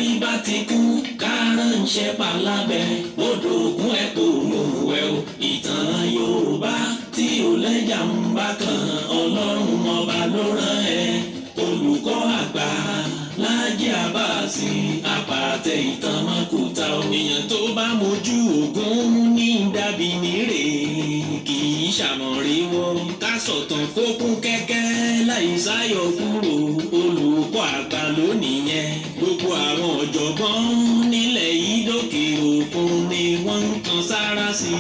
orí bá ti kú kárànṣẹ́ palábẹ́ odò ògùn ẹ̀ kò mú ẹ o. ìtàn Yorùbá tí ò lẹ́jà ń bá kan Ọlọ́run ọba ló rán ẹ. olùkọ́ àgbà Láàjì Àbáàsì àpàtẹ ìtàn mọ́kúta o. èèyàn tó bá mojú ògún ní dàbí nírè kì í ṣàmọ̀ríwọ́. ká sọ̀tàn kó kún kẹ́kẹ́ láì sáyọ kúrò. olùkọ́ àgbà lónìí yẹn. gbogbo àwọn ọ̀jọ̀gbọ́n nílẹ̀ yìí dókè òkun ni wọ́n ń kan sára sí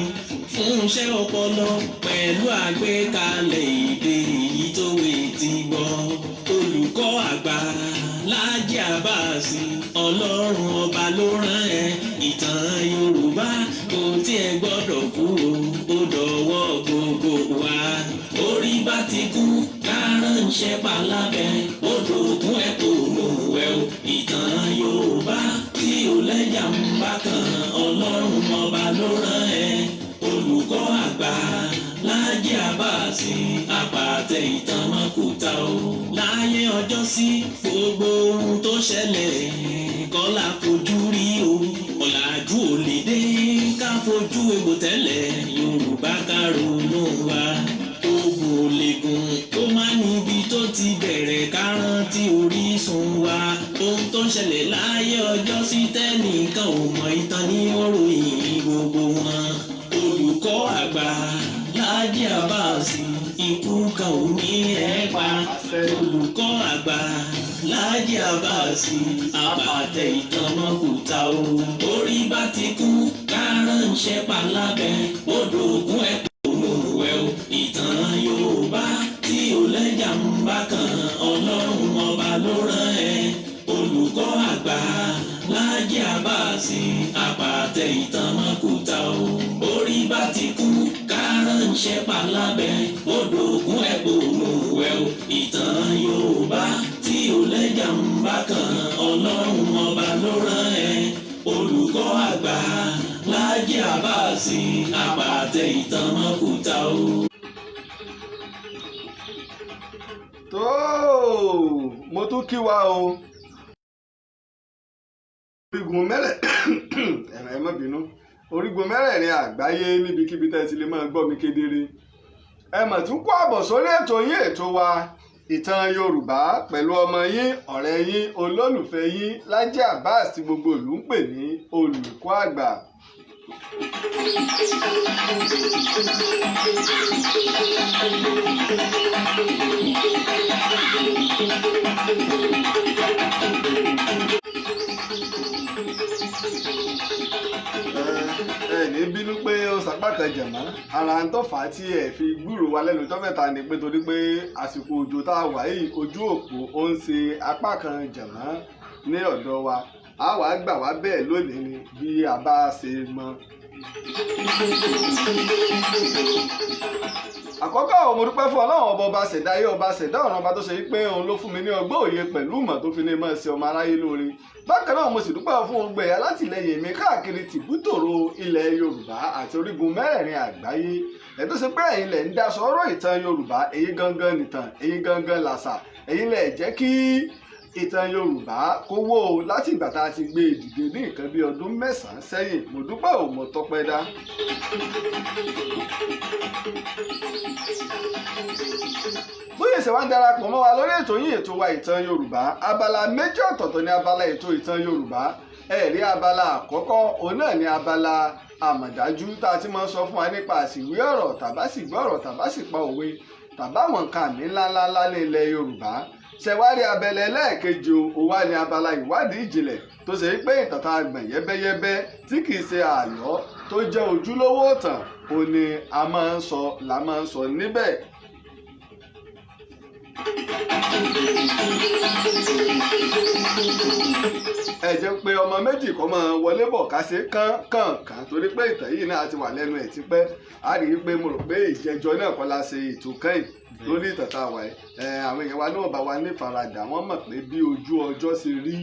fún iṣẹ́ ọpọlọ pẹ̀lú àgbékalẹ̀ èdè èyí tó wé ti gbọ́. olùkọ́ àgbà Láàjì Àbáàsì Ọlọ́run ọba ló rán ẹ. ìtàn Yorùbá kò tiẹ̀ gbọ́dọ̀ kú o, ó dọ̀wọ́ gbogbo wa. orí bá ti kú kárànṣẹ́ palábẹ́ odò ògùn ẹ̀ kò mú ẹ o. ìtàn Yorùbá tí ò lẹ́jà ń bá kan Ọlọ́run ọba ló rán ẹ. olùkọ́ àgbà Láàjì Àbáàsì àpàtẹ ìtàn mọ́kúta o. láyé ọjọ́ sí gbogbo ohun tó ṣẹlẹ̀ kọ́ la fojú rí o. ọ̀làjú ò lè dé ká fojú egbò tẹ́lẹ̀ Yorùbá ká ronú wa. ogun ò lè gùn tó má níbi tó ti bẹ̀rẹ̀ ká rántí orísun wa. ohun tó ṣẹlẹ̀ láyé ọjọ́ sí tẹ́nìkan ò mọ ìtàn ní òròyìn gbogbo wọn. olùkọ́ àgbà Láàjì Àbáàsì ikú kan ò ní ẹ pa. olùkọ́ àgbà Láàjì Àbáàsì àpàtẹ ìtàn mọ́kúta o. orí bá ti kú kárànṣẹ́ palábẹ́ odò ògùn ẹ̀ kò mú ẹ o. ìtàn Yorùbá tí ò lẹ́jà ń bá kan Ọlọ́run ọba ló rán ẹ. olùkọ́ àgbà Láàjì Àbáàsì àpàtẹ ìtàn mọ́kúta o. orí bá ti kú kárànṣẹ́ palábẹ́ odò ògùn ẹ̀ kò mú ẹ o. ìtàn Yorùbá tí ò lẹ́jà ń bá kan Ọlọ́run ọba ló rán ẹ. olùkọ́ àgbà Láàjì Àbáàsì àpàtẹ ìtàn mọ́kúta o. tó mo tún kí wa o. orígun mẹ́rẹ̀ ẹ má bínú orígun mẹ́rẹ̀ẹ̀rin àgbáyé níbikíbi tẹ́ ti lè máa gbọ́ mi kedere. ẹ mà tún kó àbọ̀ sórí ètò yín ètò wa ìtàn Yorùbá pẹ̀lú ọmọ yín ọ̀rẹ́ yín olólùfẹ́ yín Láàjì Àbáàsì tí gbogbo ìlú ń pè ní olùkọ́ àgbà. ní bínú pé ó sapá kan jẹ̀mọ́ ara ń tọ́fà á tí ẹ̀ fi gbúrò wa lẹ́nu ọjọ́ mẹ́ta ni pé torí pé àsìkò òjò tá a wà yìí ojú òpó ó ń ṣe apá kan jẹ̀mọ́ ní ọ̀dọ̀ wa a wà á gbà wá bẹ́ẹ̀ lónìí ni bí a bá ṣe mọ. àkọ́kọ́ mo dúpẹ́ fún Ọlọ́run ọba ṣẹ̀dá ayé ọba ṣẹ̀dá ọ̀run ọba tó ṣe wípé òun ló fún mi ní ọgbọ́n òye pẹ̀lú ìmọ̀ tó fi ní mọ̀ sí ọmọ aráyé lóore. bákan náà mo sì dúpẹ́ fún gbogbo ẹ̀yà látìlẹ́yìn mi káàkiri tìbútòrò ilẹ̀ Yorùbá àti orígun mẹ́rẹ̀ẹ̀rin àgbáyé. ẹ̀ tó ṣe pé ẹ̀yin lẹ̀ ń dá sọ̀rọ̀ ìtàn Yorùbá èyí gangan nìtàn èyí gangan làṣà èyí lẹ̀ jẹ́ kí ìtàn Yorùbá kó wó o láti ìgbà tá a ti gbé ìdìde ní nǹkan bí ọdún 9 sẹ́yìn. mo dúpẹ́ ò mọ̀ tọpẹ́ dá. bóyá ṣe wá ń darapọ̀ mọ́ wa lórí ètò yín ètò wa ìtàn Yorùbá abala méjì ọ̀tọ̀ọ̀tọ̀ ní abala ètò ìtàn Yorùbá. ẹ̀rí abala àkọ́kọ́ òun náà ní abala àmọ̀dájú tá a ti máa ń sọ fún wa nípa àsìwí ọ̀rọ̀ tàbá sì gbọ́ ọ̀rọ̀ tàbá sì pa òwe tàbáwọn nǹkan àmì ńláńlá ní ilẹ̀ Yorùbá. ṣẹ̀wárí abẹ́lẹ̀ lẹ́ẹ̀kejì ó wá ní abala ìwádìí ìjìnlẹ̀ tó ṣe pé ìtàn tá a gbọ̀n yẹ́bẹ́yẹ́bẹ́ tí kì í ṣe àlọ́ tó jẹ́ ojúlówó ìtàn òun ni a máa ń sọ níbẹ̀. ẹ jẹ́ pé ọmọ méjì kọ́ máa wọlé bọ̀ ká ṣe kán torí pé ìtàn yìí náà ti wà lẹ́nu ẹ̀ tipẹ́. a rí i pé mo rò pé ìjẹjọ náà kọ́ la ṣe ètò kẹ́yìn lórí ìtàn tá a wà yìí. àwọn èèyàn wa náà bá wa ní faradà wọ́n mọ̀ pé bí ojú ọjọ́ ṣe rí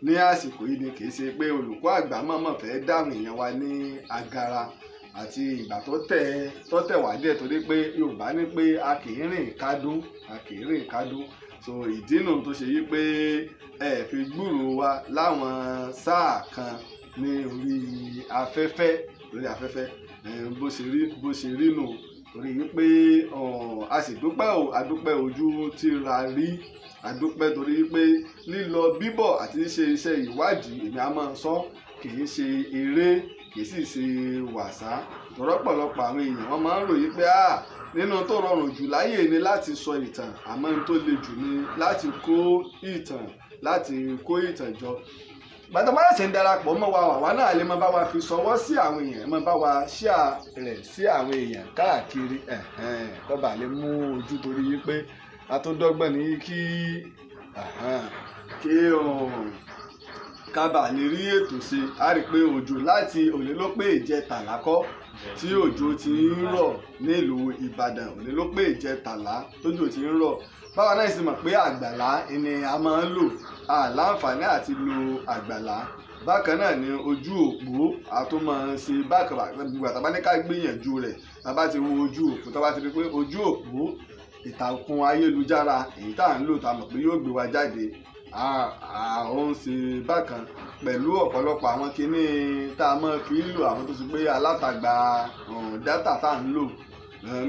ní àsìkò yìí ni kì í ṣe pé olùkọ́ àgbà mọ̀mọ́ fẹ́ dáhùn èèyàn wa ní agara àti ìgbà tó tẹ̀ wá díẹ̀ torí pé Yorùbá ní pé a kì í rìn kádún. so ìdínú tó ṣe yí pé ẹ fi gbúrò wa láwọn sáà kan ní orí afẹ́fẹ́ bó ṣe rí nù torí wípé a sì dúpẹ́ adúpẹ́ ojú tí ra rí adúpẹ́ torí wípé lílọ bíbọ̀ àti ṣe iṣẹ́ ìwádìí èmi a máa sọ kìí ṣe eré kìí sì ṣe wàsá lọ́pọ̀lọpọ̀ àwọn èèyàn wọ́n máa ń ròyìn pé nínú tó rọrùn jù láyé ni láti sọ ìtàn àmọ́ ní tó le jù ni láti kó ìtàn jọ gbàtàbáyà sì ń darapọ̀ mọ́ wa wà náà lè máa bá wa fi ṣọwọ́ sí àwọn èèyàn máa bá wa ṣíà rẹ̀ sí àwọn èèyàn káàkiri kọ́ba lè mú ojú torí wípé atúndọ́gbọ̀n ní kí kábà lè rí ètò ṣe á rí i pé òjò láti òní ló pé ìjẹtàlá kọ́ tí òjò ti ń rọ̀ nílùú Ìbàdàn òní ló pé ìjẹtàlá tójò ti ń rọ̀ báwa náà sì mọ̀ pé àgbàlá ni a máa ń lò láǹfààní àti lo àgbàlá bákan náà ni ojú òpó àtúmọ̀ ṣe bákan gbogbo àtàbá ní ká gbìyànjú rẹ̀ tàbá ti wo ojú òpó tàbá ti rí pé ojú òpó ìtàkùn ayélujára èyí tá à ń lò tá a mọ̀ pé yóò gbé wa jáde ó ń ṣe bákan pẹ̀lú ọ̀pọ̀lọpọ̀ àwọn kinní tá a máa fi lò àwọn tó ṣe pé alátagbà dátà tá à ń lò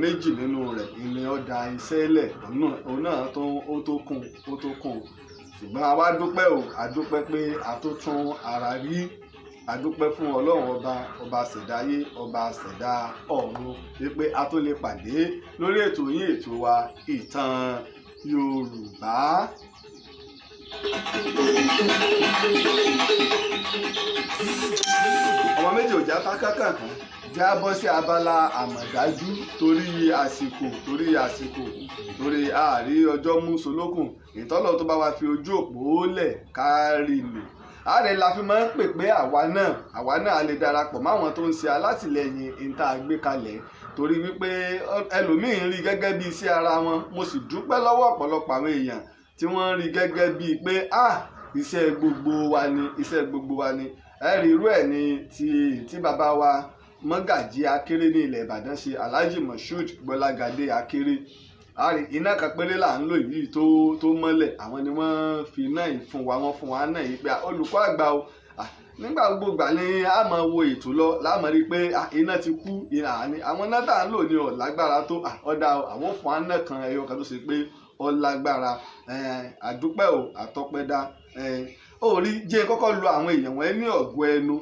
méjì nínú rẹ̀ ìní ọ̀dà iṣẹ́ lẹ̀ òun náà ó tó kún ṣùgbọ́n a wá dúpẹ́ pé a tó tún ara rí adúpẹ́ fún ọlọ́run ọba ṣẹ̀dáyé ọba ṣẹ̀dá ọ̀run wípé a tó lè pàdé lórí ètò yín ètò wa ìtàn Yorùbá. ọmọ méjì ò já tákàkàn kan já bọ́ sí abala àmọ̀dájú torí àsìkò torí àárí ọjọ́ mú solókùn ìtọ́lọ̀ tó bá wa fi ojú òpó lẹ̀ kárí lò ààrẹ la fi máa ń pè pé àwa náà lè darapọ̀ máwọn tó ń ṣe alátìlẹyìn ìta àgbékalẹ̀ torí wípé ẹlòmíín rí gẹ́gẹ́ bí iṣẹ́ ara wọn mo sì dúpẹ́ lọ́wọ́ ọ̀pọ̀lọpọ̀ àwọn èèyàn tí wọ́n rí gẹ́gẹ́ bíi pé iṣẹ́ gbogbo wa ni ẹ̀rí irú ẹ̀ ni tí bàbá wa Mọ́gàjí Akéré ní ilẹ̀ Ìbàdàn ṣe Alhaji Moshood Gbọ́lágadé Akéré iná kan péré là ń lò yìí tó mọ́lẹ̀ àwọn ni wọ́n fi náà fún wa náà yìí pé olùkọ́ àgbà o nígbà gbogbo ni a máa wo ètò lọ láàmú rí pé iná ti kú àwọn náà tá à ń lò ní ọ̀lágbára tó ọ̀dà àwọn fún wa náà kan ẹyọ kan tó ṣe pé ọlágbára àdúpẹ́ àtọpẹ́dá orí jẹ́ kọ́kọ́ lu àwọn èèyàn wọn ní ọ̀gọ́ ẹnu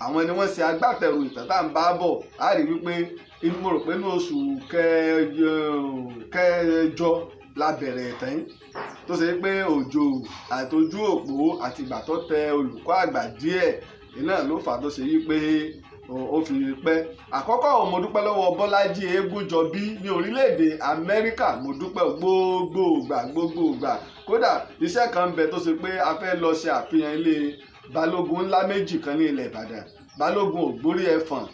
àwọn ni wọ́n ṣe agbátẹrù ìtàn tá à ń bá bọ̀ á rí wípé mo rò pé ní oṣù kẹjọ la bẹ̀rẹ̀ ẹ̀tàn tó ṣe pé òjò àtọjú òpó àti ìgbà tó tẹ olùkọ́ àgbà díẹ̀ iná ló fà tó ṣe yí pé ó fi pẹ́. àkọ́kọ́ mo dúpẹ́ lọ́wọ́ Bọ́lájí Egúnjọbí ní orílẹ̀-èdè Amẹ́ríkà mo dúpẹ́ gbogbo ìgbà kódà iṣẹ́ kan ń bẹ tó ṣe pé a fẹ́ lọ ṣe àfihàn ilé balógun ńlá méjì kan ní ilẹ̀ Ìbàdàn balógun Ògbórí Ẹfọ̀n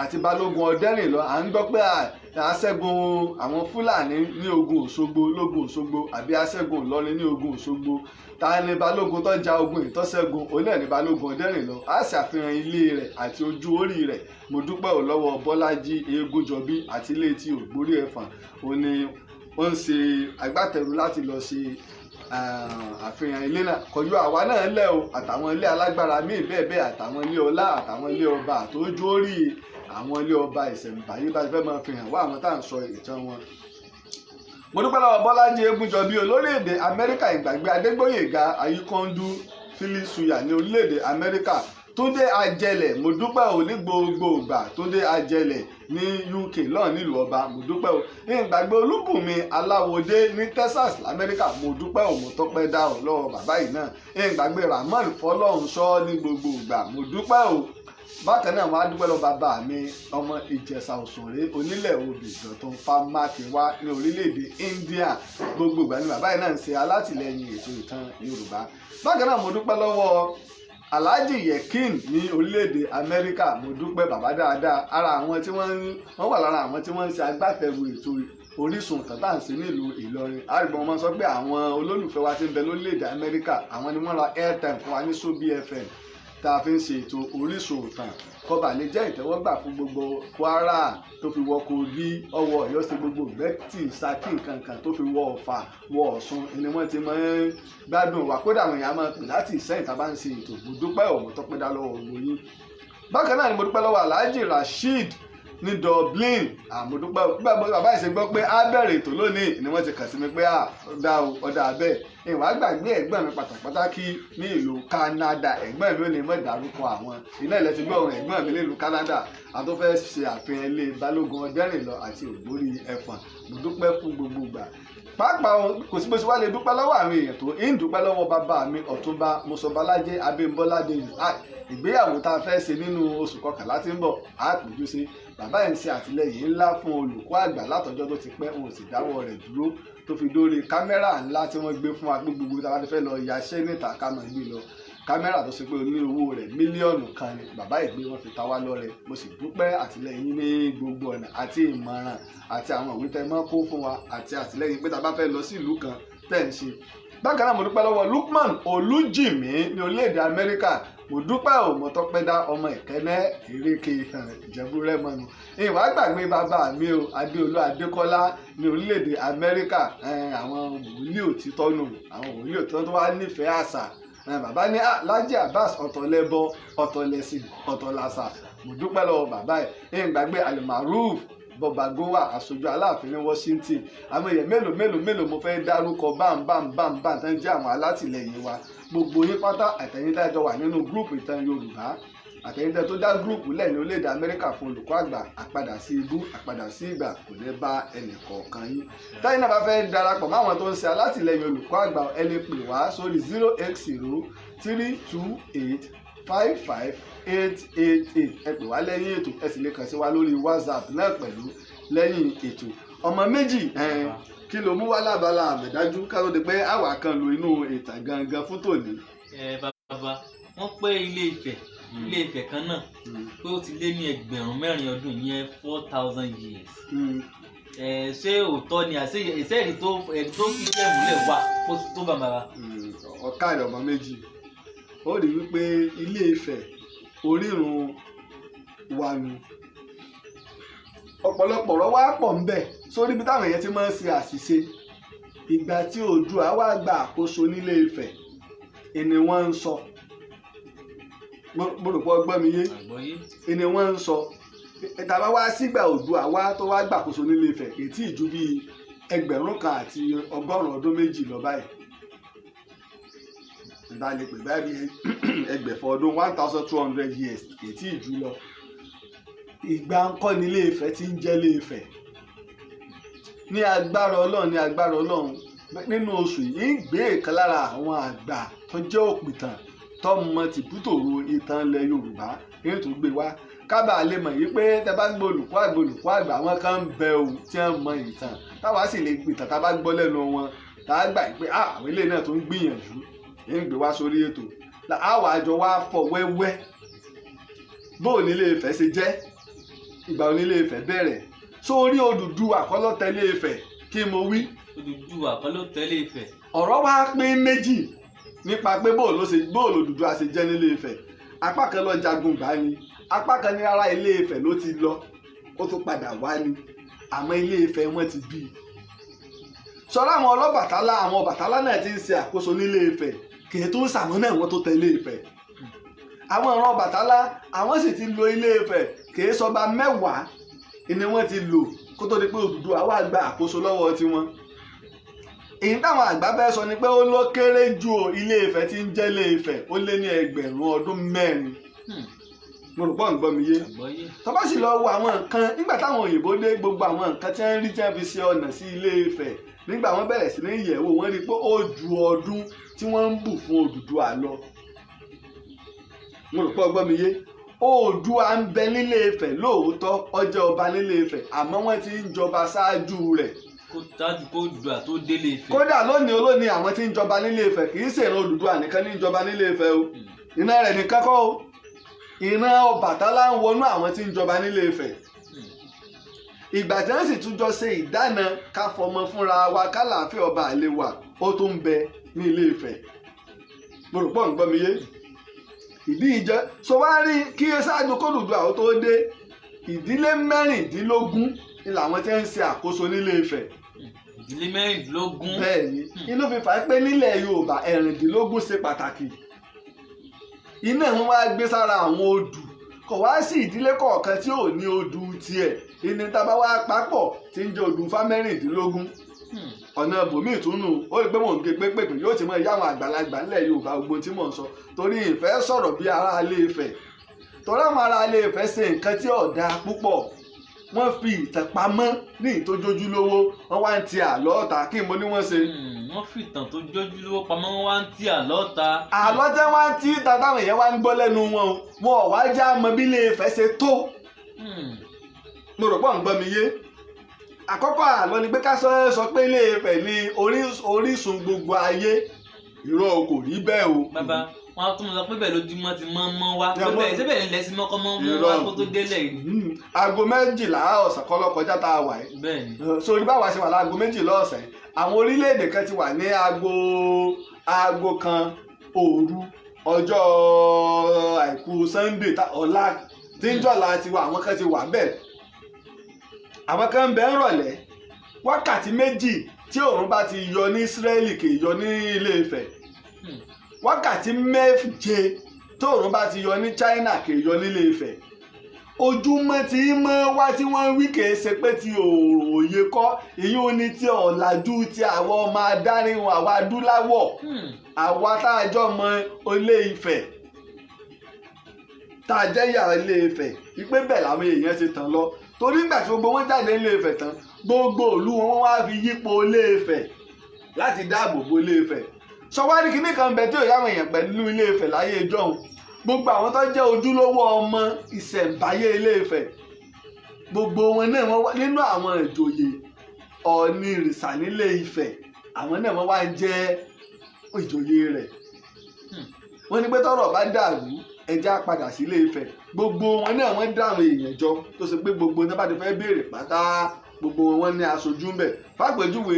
àti balógun Ọ̀dẹ́rìnlọ à ń gbọ́ pé aṣẹ́gun àwọn Fúlàní ní ogun Òṣogbo àbí aṣẹ́gun Ìlọrin ní ogun Òṣogbo ta ni balógun tó ja ogun ìtọ́sẹ́gun òun náà ni balógun Ọ̀dẹ́rìnlọ á ṣàfihàn ilé rẹ̀ àti ojú orí rẹ̀ mo dúpẹ́ lọ́wọ́ Bọ́lájí Egúnjọbí àti ilé tí Ògbórí Ẹfọ̀n òun ni ó ń ṣe agbátẹrù láti lọ ṣe àfihàn ilé náà kọjú àwa náà lẹ́ àtàwọn ilé alágbára míì bẹ́ẹ̀ àtàwọn ilé ọlá àtàwọn ilé ọba àtòjú orí àwọn ilé ọba ìṣẹ̀ǹbáyé bá fẹ́ máa fi hàn wá àwọn tá à ń sọ ìtàn wọn. mo dúpẹ́ lọ́wọ́ Bọ́lájí Egúnjọbí olórílẹ̀‐èdè Amẹ́ríkà ìgbàgbé Adégbóyèga Ayíkọ́ndú Phyllis Suya ní orílẹ̀‐èdè Amẹ́ríkà Túndé Ajẹlẹ̀ mo dúpẹ́ ní gbogbo ìgbà Túndé Ajẹlẹ̀ ní UK lọ́ọ̀ nílùú ọba mo dúpẹ́ ní ìgbàgbé Olúbùnmi Aláwọdé ní Texas lamẹ́ríkà mo dúpẹ́ mo tọ́pẹ́ dá lọ́wọ́ bàbá yìí náà ní ìgbàgbé Rahman Fọlọ́runṣọ́ ní gbogbo ìgbà mo dúpẹ́ bákan náà wọn á dúpẹ́ lọ bàbá mi ọmọ Ìjẹ̀ṣà Òṣòré onílẹ̀ obì Dọ̀tun Fámákinwá ní orílẹ̀-èdè India gbogbo ìgbà ni bàbá yìí náà ń ṣe alátìlẹyìn ètò ìtàn Yorùbá. Bákan náà mo dúpẹ́ lọ́wọ́ Alhaji Yekin ní orílẹ̀-èdè Amẹ́ríkà mo dúpẹ́ bàbá dáadáa ara àwọn tí wọ́n wà lára àwọn tí wọ́n ń ṣe agbátẹrù ètò Orísun tàtà ń ṣe nílùú Ìlọrin àrùbọ̀n wọn sọ pé àwọn olólùfẹ́ wa ti ń bẹ lórílẹ̀-èdè Amẹ́ríkà àwọn ni wọ́n ra airtime fún wa ní Sobi FM tá a fi ń ṣe ètò Orísun ìtàn kọba lè jẹ́ ìtẹ́wọ́gbà fún gbogbo Kwara tó fi wọ Kogi ọwọ́ Ọ̀yọ́ sí gbogbo Ìgbẹ́tì Ṣakí nǹkankan tó fi wọ Ọ̀fà wọ Ọ̀ṣun ni wọ́n ti máa ń gbádùn wa kódà àwọn èèyàn máa pè láti Ìṣẹ́yìn tá a bá ń ṣe ètò mo dúpẹ́ ọ̀mọ̀ tó pẹ́ dá lọ́wọ́ ògbóyin. Bákan náà ni mo dúpẹ́ lọ́wọ́ Alhaji Rasheed ní Dublin àmọ̀dúpẹ́ bàbá ìṣe gbọ́ pé á bẹ̀rẹ̀ ètò lónìí ni wọ́n ti kàn sí mi pé ọ̀dà abẹ́ ìwà gbàgbé ẹ̀gbọ́n mi pàtàkì ní ìlú Canada ẹ̀gbọ́n mi ò ní mọ̀ dárúkọ àwọn iná ilẹ̀ ti gbọ́ ohun ẹ̀gbọ́n mi nílùú Canada àtúnfẹ́ ṣe àfihàn ilé Balógun Ọdẹ́rìnlọ àti Ògbórí Ẹ̀fọ̀n mo dúpẹ́ fún gbogbo ìgbà pàápàá kò sí bó ṣe wá lè dúpẹ́ lọ́wọ́ àwọn èèyàn tó ń dúpẹ́ lọ́wọ́ bàbá mi Ọ̀túnba Mọ́sọ̀bálájé Abímbọ́lá ìgbéyàwó tá a fẹ́ ṣe nínú oṣù kọkànlá tí ń bọ̀ á péjú sí bàbá ẹ̀ ń ṣe àtìlẹyìn ńlá fún olùkọ́ àgbà látọjọ́ tó ti pẹ́ òun sì dáwọ́ rẹ̀ dúró tó fi dórí kámẹ́rà ńlá tí wọ́n gbé fún wa gbogbo tá a bá ti fẹ́ lọ yaṣẹ́ níta ká máa gbé lọ kámẹ́rà tó ṣe pé ní owó rẹ̀ mílíọ̀nù kan ni bàbá ìgbé wọn fi ta wá lọ́rẹ mo sì dúpẹ́ àtìlẹyìn ní gbogbo ọ̀nà àti ìmọ̀ràn àti àwọn ìwé tẹ́ mọ́ kó fún wa àti àtìlẹyìn pé tá a bá fẹ́ lọ sí ìlú kan tẹ́ ń ṣe. bákan náà mo dúpẹ́ lọ́wọ́ Lukman Olújìmí ní orílẹ̀-èdè Amẹ́ríkà mo dúpẹ́ òmọ́tọ́pẹ́dá ọmọ ìkẹ́nẹ́ ìrèké ìjẹ̀bú rẹ́mọ̀nù ìwà gbàgbé bàbá mi o Adéolú Adékọ́lá ní orílẹ̀-èdè Amẹ́ríkà àwọn wòlíì òtítọ́ nù àwọn wòlíì òtítọ́ tó wá nífẹ̀ẹ́ àṣà bàbá ní Lájí Abbas ọ̀tọ̀lẹ́bọ ọ̀tọ̀lẹ́sìn ọ̀tọ̀làṣà mo dúpẹ́ lọ́wọ́ bàbá ẹ̀ gbàgbé Alimaruf Bọ̀bàgówà aṣojú Aláàfin ní Washington àwọn èèyàn mélòó mo fẹ́ dárúkọ bámbámbámbá tán jẹ́ àwọn alátìlẹyìn wa gbogbo yín pátá àtẹ̀yìntà ẹjọ́ wà nínú gúrùpù ìtàn Yorùbá àtẹ̀yìntà tó dá gúrùpù lẹ̀ ní orílẹ̀-èdè Amẹ́ríkà fún olùkọ́ àgbà àpadà sí ibú àpadà sí ìgbà kò ní bá ẹnì kọ̀ọ̀kan yín táyì náà bá fẹ́ darapọ̀ máwọn tó ń ṣe alátìlẹyìn olùkọ́ àgbà ẹ lè pè wá sórí 080-328-55-888 ẹ pè wá lẹ́yìn ètò ẹ sì lè kàn sí wa lórí WhatsApp náà pẹ̀lú lẹ́yìn ètò ọmọ méjì kí ló mú wá lábala àmọ̀dájú ká ló di pé àwa kan lo inú ìtàn gangan fún tòní. Bàbá wọn pé Ilé Ifẹ̀ kan náà pé ó ti lé ní ẹgbẹ̀rún mẹ́rin ọdún yẹn 4000 years. Ṣé òótọ́ ni ìṣẹ́ẹ̀rí tó fi jẹ́ ìmúlẹ̀ wà tó bàbá. ọ̀ka rẹ̀ ọmọ méjì ó rí wípé Ilé Ifẹ̀ orírun wa nu ọ̀pọ̀lọpọ̀ ọ̀rọ̀ wá pọ̀ ń bẹ̀ sórí ibi táwọn èèyàn ti máa ń ṣe àṣìṣe ìgbà tí Oòduà wá gba àkóso nílé Ifẹ̀ ìní wọ́n ń sọ mo rò pé ọgbọ́n mi yé ìní wọ́n ń sọ ìtàbá wá sígbà Oòduà wá tó wá gba àkóso nílé Ifẹ̀ kì í tí ì ju bíi 1,100 ọdún méjì lọ báyìí ìdálẹ́ pè báyìí ẹgbẹ̀fọ́ ọdún 1200 years kì í tí ì jù lọ ìgbà ńkọ́ ní Ilé Ifẹ̀ tí ń jẹ́ Ilé Ifẹ̀ ní agbára Ọlọ́run nínú oṣù yìí ń gbé ìkan lára àwọn àgbà tó jẹ́ òpìtàn tó mọ tìbútòrò ìtàn ilẹ̀ Yorùbá nínú tó gbé wá kábà lè mọ̀ yí pé tẹ bá gbọ́ olùkọ́ àgbà àwọn kan ń bẹ ohun tí wọ́n mọ ìtàn táwa sì lè gbìtàn tá a bá gbọ́ lẹ́nu wọn tá a gbà pé àwọn ilé náà tó ń gbìyànjú ń gbé wá sórí ètò àwọn àjọ wa fọ wẹ́wẹ́ bóò ní Ilé Ifẹ̀ ṣe jẹ́ ìgbà òní Ilé Ifẹ̀ bẹ̀rẹ̀ sórí Odùduwà kọ́ ló tẹ̀lé Ifẹ̀ kí mo wí. Odùduwà kọ́ ló tẹ̀lé Ifẹ̀. ọ̀rọ̀ wá pín méjì nípa pé bóòlù Odùduwà ṣe jẹ́ nílé Ifẹ̀ apá kan lọ jagun gbà ni apá kan ní ara Ilé Ifẹ̀ ló ti lọ ó tún padà wá ni àmọ́ Ilé Ifẹ̀ wọn ti bí i. sọ̀rọ̀ àwọn Ọbàtálá náà ti ń ṣe àkóso nílé Ifẹ̀ kì í tún sàmọ́ náà wọ́n tó tẹ̀lé Ifẹ̀. àwọn ìran Ọbàtálá àwọn sì ti lo Ilé Ifẹ̀ kì í sọba 10 ni wọ́n ti lò kó tó di pé Odùduwà wá gba àkóso lọ́wọ́ tiwọn. èyí táwọn àgbà fẹ́ sọ ni pé ó ló kéré ju Ilé Ifẹ̀ tí ń jẹ́ Ilé Ifẹ̀ ó lé ní ẹgbẹ̀rún ọdún 4. mo rò pọ̀ ń gbọ́ mi yé. tó bá sì lọ wo àwọn nǹkan nígbà táwọn òyìnbó dé gbogbo àwọn nǹkan tí wọ́n rí tí wọ́n fi ṣe ọ̀nà sí Ilé Ifẹ̀ nígbà wọ́n bẹ̀rẹ̀ sí ní yẹ̀wò wọ́n rí pé ó ju ọdún tí wọ́n ń bù fún Odùduwà lọ. mo rò pọ̀ gbọ́ mi yé. Oòduà ń bẹ nílé Ifẹ̀ lóòótọ́ ó jẹ́ ọba nílé Ifẹ̀ àmọ́ wọ́n ti ń jọba ṣáájú rẹ̀. kó dájú kó Odùduwà tó délé Ifẹ̀. kódà lónìí àwọn tí ń jọba nílé Ifẹ̀ kì í ṣèràn Odùduwà nìkan ní jọba nílé Ifẹ̀ o ìran rẹ̀ nìkan kọ́ o ìran Ọbàtálá ń wọnú àwọn tí ń jọba nílé Ifẹ̀. ìgbà tí wọ́n sì tún jọ ṣe ìdáná ká fọmọ fúnra wa kálàáfíà ọba àlè wa ó tún ń bẹ ní Ilé Ifẹ̀. mo rò pọ̀ ń gbọ́ mi yé. ìdí ìjẹ so wá rí kí ṣáájú k'Odùduwà ó tó dé ìdílé mẹ́rìndínlógún ni làwọn tí ń ṣe àkóso nílé Ifẹ̀. ìdílé mẹ́rìndínlógún. bẹ́ẹ̀ni inú fi fà á pé nílẹ̀ Yorùbá ẹ̀rìndínlógún ṣe pàtàkì iná wọn wá gbé sára àwọn odù kò wá sí ìdílé kọ̀ọ̀kan tí ò ní odù tiẹ̀ ìní tá a bá wá papọ̀ tí ń jẹ́ odù fá mẹ́rìndínlógún ọ̀nà ibòmíì tún nù ó rí pé mò ń gé pépèpè yóò ti mọ ìyá àwọn àgbàlagbà ńlẹ̀ Yorùbá gbogbo tí mò ń sọ torí ìfẹ́ sọ̀rọ̀ bí ará Ilé Ifẹ̀ torí àwọn ará Ilé Ifẹ̀ ṣe nǹkan tí ò dáa púpọ̀ wọ́n fi ìtàn pamọ́ ní ìtójójúlówó wọ́n wá ń ti àlọ́ ọ̀tá kí mo ní wọ́n ṣe. wọ́n fi ìtàn tó jójúlówó pamọ́ wọ́n wá ń ti àlọ́ ọ̀tá. àlọ́ tẹ́ wá ń tí táwọn èèyàn wá ń gbọ́ lẹ́nu wọn wọn ò wá já mọ bí Ilé Ifẹ̀ ṣe tó. mo rò pọ̀ ń gbọ́ mi yé àkọ́kọ́ àlọ́ ni pé ká sọ pé Ilé Ifẹ̀ ni orísun gbogbo ayé irọ́ kò rí bẹ́ẹ̀ o. bàbá wọn tún sọ pé bẹ́ẹ̀ lójúmọ́ ti mọ́ wá bẹ́ẹ̀ síbẹ̀ ń lẹ́sìn mọ́kọ́ mọ́ wá kó tó délẹ̀ rí. aago 12 ọ̀sán kọ́ ló kọjá tá a wà yìí. bẹ́ẹ̀ni. sórí báwa ṣe wà láago 12 ọ̀sán àwọn orílẹ̀-èdè kan ti wà ní aago kan òru ọjọ́ àìkú Sunday ọ̀la tí ń jọ̀la ti wà àwọn kan ti wà bẹ́ẹ̀ àwọn kan ń bẹ ń rọ̀lẹ́ wákàtí méjì tí òòrùn bá ti yọ ní Ísírẹ́lì kì í yọ ní Ilé Ifẹ̀ wákàtí méje tóòrùn bá ti yọ ní China kì í yọ nílé Ifẹ̀ ojúmọ́ tí mọ́ wá tí wọ́n wí kìí ṣe pé ti òòrùn òye kọ́ èyí ò ní ti ọ̀làjú ti àwọn ọmọ adáríhun àwa adúláwọ̀ àwa tá a jọ mọ Ilé Ifẹ̀ tá a jẹ́ ìyá Ilé Ifẹ̀ wípé bẹ́ẹ̀ làwọn èèyàn ti tàn lọ torí nígbà tí gbogbo wọn jáde Ilé Ifẹ̀ tán gbogbo ìlú wọn wá fi yípo Ilé Ifẹ̀ láti dáàbò bo Ilé Ifẹ̀ sọwárí kìíní kan bẹ tí ò yáwọn èèyàn pẹ̀lú Ilé Ifẹ̀ láyé ìjọ́un gbogbo àwọn tó jẹ́ ojúlówó ọmọ ìṣẹ̀ǹbáyé Ilé Ifẹ̀ gbogbo wọn náà wọ́n wá nínú àwọn ìjòyè Ọọ̀ni ìrìṣà nílé Ifẹ̀ àwọn náà wọ́n wá ń jẹ́ ìjòyè rẹ̀ wọ́n ní pé tọ́rọ̀ bá dàrú ẹjẹ́ á padà sí Ilé Ifẹ̀ gbogbo wọn náà wọ́n dá àwọn èèyàn jọ tó ṣe pé gbogbo náà bá ti fẹ́ béèrè pátá gbogbo wọn ní aṣojú ń bẹ̀ fàpèjúwe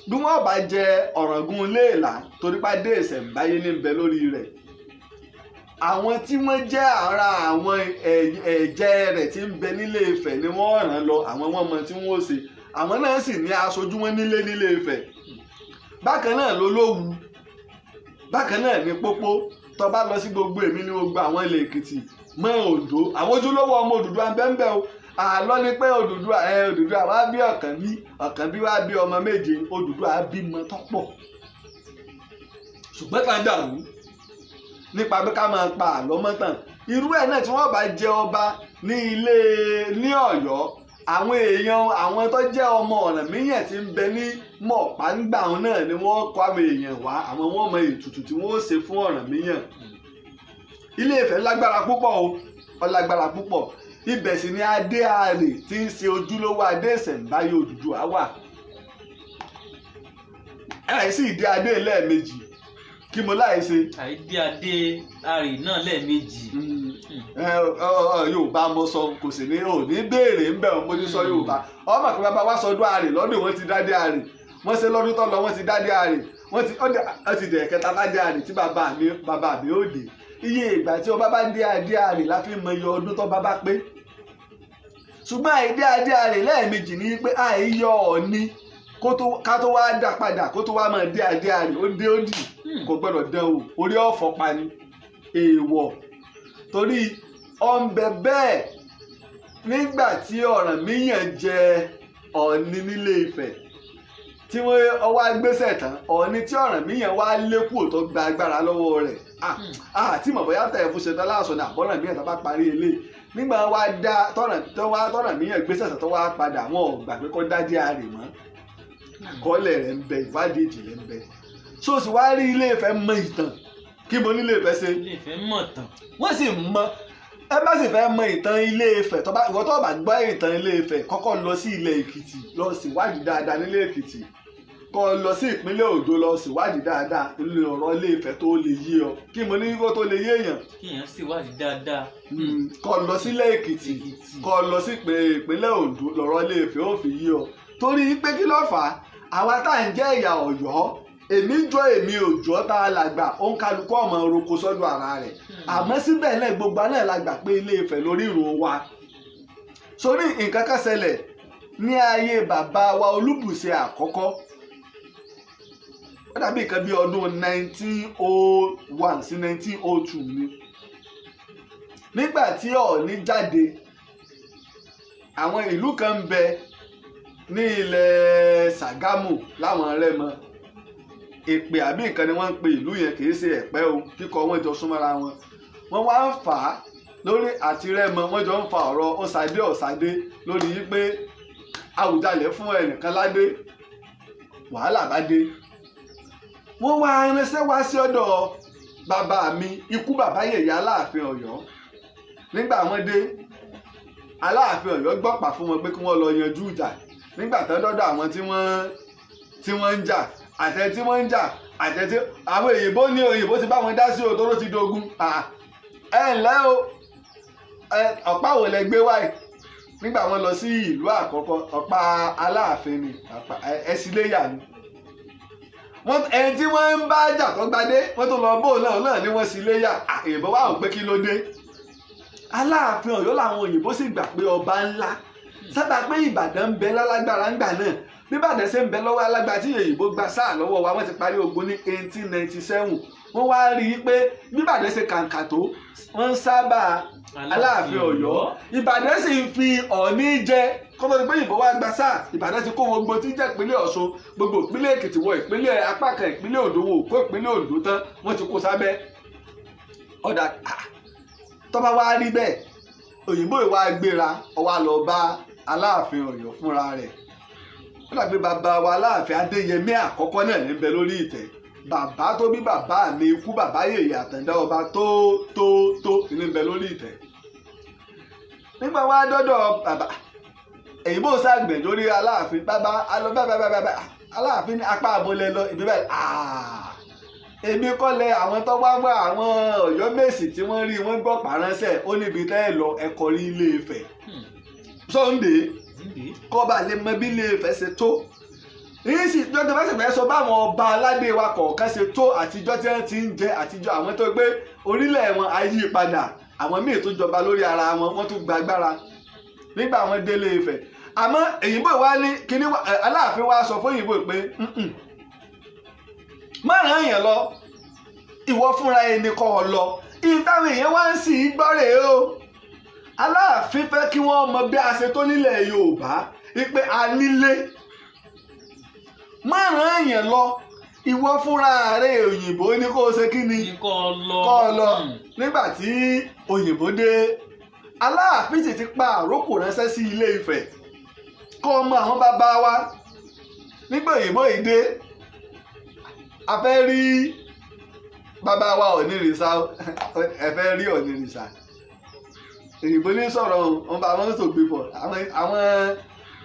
bí wọ́n bá jẹ Ọ̀ràngún Iléèlá torí pa dé ìṣẹ̀ǹbáyé ní bẹ lórí rẹ̀ àwọn tí wọ́n jẹ́ ara àwọn ẹ̀jẹ̀ rẹ̀ tí ń bẹ nílé Ifẹ̀ ni wọ́n ràn lọ àwọn wọn mọ tí wọ́n ṣe àwọn náà sì ní aṣojú wọn nílé Ifẹ̀ bákan náà ló Lówu bákan náà ní Pópó tó bá lọ sí gbogbo èmi ní gbogbo àwọn ilẹ̀ Èkìtì mọ́ Oǹdó àwọn ojúlówó ọmọ Odùduwà bẹ́ẹ̀ o àlọ́ ni pé Odùduwà wá bí Ọ̀kànbí wá bí ọmọ méje Odùduwà bímọ tọ́pọ̀ ṣùgbọ́n ká dàrú nípa pé ká máa pa àlọ́ mọ́tàn irú ẹ̀ náà tí wọ́n bá jẹ ọba ní Ọ̀yọ́ àwọn èèyàn àwọn tó jẹ́ ọmọ Ọ̀rànmíyàn tí ń bẹ ní Mọ̀páǹgbà náà ni wọ́n kọ́ àwọn èèyàn wá àwọn wọn mọ ètùtù tí wọ́n ṣe fún Ọ̀rànmíyàn Ilé Ifẹ̀ lágbára púpọ̀ o ọlágbára púpọ̀ ibẹ̀ sì ni adé àrè tí ń ṣe ojúlówó adé ìṣẹ̀ǹbáyé Odùduwà wà àìsí ìdí adé lẹ́ẹ̀mejì kí mo láì ṣe. àìdí adé àrè náà lẹ́ẹ̀mejì. Yorùbá mo sọ kò sì ní òní béèrè ń bẹ̀ mo ti sọ Yorùbá ọmọ kan bàbá wa sọdún àrè lọ́dún wọn ti dádé àrè wọ́n ṣe lọ́dún tó lọ wọ́n ti dádé àrè wọ́n ti dẹ̀ kẹta dádé àrè tí bàbá mi ò dé iye ìgbà tí ọba bá dé adé àrè la fi mọ iye ọdún tó bá bá pé ṣùgbọ́n àìdé adé àrè lẹ́ẹ̀mejì ní pé àìyọ Ọọ̀ni ká tó wá dá padà kó tó wá máa dé adé àrè ó dé ó dì kò gbọ́dọ̀ dán o orí ọ̀fọ̀ pa ni èèwọ̀ torí ọ̀nbẹ bẹ́ẹ̀ nígbà tí Ọ̀rànmíyàn jẹ Ọọ̀ni nílé Ifẹ̀ tí wọ́n wá gbéṣẹ̀ tán Ọọ̀ni tí Ọ̀rànmíyàn wá lékù tó gba agbára lọ́wọ́ rẹ̀ àti mọ̀ bóyá tẹ̀ fún ṣetán láàṣọ ní àbọ̀rànmíyàn tó bá parí ilé nígbà wá dá tọ́rànmíyàn gbéṣẹ̀ tán tó wá padà wọn ò gbà pé kó dádé àrè mọ́ àkọọ́lẹ̀ rẹ̀ ń bẹ ìwádìí ìjìnlẹ̀ ń bẹ so sì wá rí Ilé Ifẹ̀ mọ ìtàn kí mo ní Ilé Ifẹ̀ ṣe. Ilé Ifẹ̀ mọ̀ tán. wọ́n sì mọ ẹ bá sì fẹ́ mọ ìtàn Ilé Ifẹ̀ ìwọ tó bá gbọ́ ìtàn Ilé Ifẹ̀ kọ́kọ́ lọ sí ilẹ̀ Èkìtì lọ síwádìí dáadáa nílé Èkìtì kọ́ lọ sí ìpínlẹ̀ Oǹdó lọ síwádìí dáadáa nílé ọ̀rọ̀ Ilé Ifẹ̀ tó lè yé ọ kí mo ní kó tó lè yé èèyàn. kí èèyàn síwádìí dáadáa. kọ́ lọ sílẹ̀ Èkìtì kọ́ lọ sí ìpínlẹ̀ Oǹdó lọ̀rọ̀ Ilé Ifẹ̀ ó fi yé ọ torí pé kí ló fà á àwa tá à ń jẹ́ ìyá Ọ̀yọ́ èmi jọ èmi ò jọ tá a làgbà ó ń kálukú ọmọ oroko sọ́dọ̀ ara rẹ̀ àmọ́ síbẹ̀ náà gbogbo náà làgbà pé Ilé Ifẹ̀ lórí ìrun wa sórí nǹkan kan ṣẹlẹ̀ ní ayé bàbá wa Olúbùṣe àkọ́kọ́ ó dàbí nǹkan bí ọdún 1901 sí 1902 ni nígbà tí Ọọ̀ni jáde àwọn ìlú kan ń bẹ ní ilẹ̀ Ṣàgámù láwọn Rẹ́mọ Èpè àbí nǹkan ni wọ́n ń pe ìlú yẹn kì í ṣe Ẹ̀pẹ́ o kíkọ wọn jọ súnmọ́ra wọn wọ́n wá ń fà á lórí àti Rẹ́mọ wọ́n jọ ń fa ọ̀rọ̀ ọ̀sàdé lórí yí pé Àwùjalẹ̀ fún ẹnìkan ládé wàhálà bá dé wọ́n wá ránṣẹ́ wá sí ọ̀dọ̀ bàbá mi ikú bàbá Yèyé Aláàfin Ọ̀yọ́ nígbà wọ́n dé Aláàfin Ọ̀yọ́ gbọ́pà fún wọn pé kí wọ́n lọ yanjú ìjà nígbà tó dọ́dọ̀ àwọn tí wọ́n ń jà àtẹ tí wọ́n ń jà àtẹ tí àwọn òyìnbó ti bá wọn dá sí òtóró ti dogun ẹ ǹlẹ́ o ọ̀pá wo lẹ gbé wáyé nígbà wọ́n lọ sí ìlú àkọ́kọ́ ọ̀pá Aláàfin ni Ẹ̀sìléyà ni ẹni tí wọ́n ń bá jà tó gbadé wọ́n tó lọ bóun náà ni wọ́n sì léyà òyìnbó wà ó pé kí ló dé Aláàfin Ọ̀yọ́ làwọn òyìnbó sì gbà pé ọba ńlá sábà pé Ìbàdàn ń bẹ lálágbára ńgbà náà bí Ìbàdàn ṣe ń bẹ lọ́wọ́ alágbára tí òyìnbó gba sáà lọ́wọ́ wa wọ́n ti parí ogun ní 1897 wọ́n wá rí i pé bí Ìbàdàn ṣe kàǹkà tó wọ́n ń sábà Aláàfin Ọ̀yọ́ Ìbàdàn sì ń fi Ọọ̀ni jẹ kọ́tọ́ ni pé òyìnbó wá gba sáà Ìbàdàn ti kó gbogbo tí jẹ́ ìpínlẹ̀ Ọ̀ṣun gbogbo ìpínlẹ̀ Èkìtì wọ ìpínlẹ̀ apá kan ìpínlẹ̀ Oǹdó wọ òkú ìpínlẹ̀ Oǹdó tán wọ́n ti kó sábẹ́ ọ̀dà tọ́ba wá rí bẹ́ẹ̀ òyìnbó ìwà gbéra ó wá lọ bá Aláàfin Ọ̀yọ́ fúnra rẹ̀ ó dàbí bàbá wa Aláàfin Adéyẹmí àkọ́kọ́ náà ní bẹ lórí ìtẹ́ bàbá tó bí bàbá mi ikú bàbá Yèyé Àtàndá ọba tó ní bẹ lórí ìtẹ́ nígbà wá dọ́dọ̀ bàbá èyí bó ṣàgbẹ̀ lórí Aláàfin bàbá Aláàfin ní apá àbólẹ̀ lọ ìbí báyìí èmi kọ́ lẹ àwọn tó wá wá àwọn Ọ̀yọ́ Mèsì tí wọ́n rí wọ́n gbọ́ pàránṣẹ́ ó níbi tẹ́ ẹ lọ ẹ̀kọ́ rí Ilé Ifẹ̀ Sunday kọ́ba lè mọ bí Ilé Ifẹ̀ ṣe tó yìí sì jọ́ tó bá sì fẹ́ sọ báwọn ọba aládé wa kọ̀ọ̀kan ṣe tó àtijọ́ tí wọ́n ti ń jẹ àtijọ́ àwọn tó gbé orílẹ̀ wọn ayé padà àwọn míì tó jọba lórí ara wọn wọ́n tún gba agbára nígbà wọn dé Ilé Ifẹ̀ àmọ́ èyìnbó wa ní kíní Aláàfin wa sọ fún òyìnbó pé má ràn yẹn lọ ìwọ fúnra ẹni kọ́ ọ lọ ìtàwọn èèyàn wá ń sì í gbọ́rẹ̀ o Aláàfin fẹ́ kí wọ́n mọ bí a ṣe tó nílẹ̀ Yorùbá wípé a nílé má ràn yẹn lọ ìwọ fúnra rẹ òyìnbó ní kó o ṣe kí ni kọ́ ọ lọ nígbà tí òyìnbó dé Aláàfin sì ti pa àrókò ránṣẹ́ sí Ilé Ifẹ̀ kọ́ ọmọ àwọn bàbá wa nígbà òyìnbó yìí dé a fẹ́ rí bàbá wa Ọ̀nìrìṣà ẹ fẹ́ rí Ọ̀nìrìṣà òyìnbó ní sọ̀rọ̀ wọn bá wọn sògbé pọ̀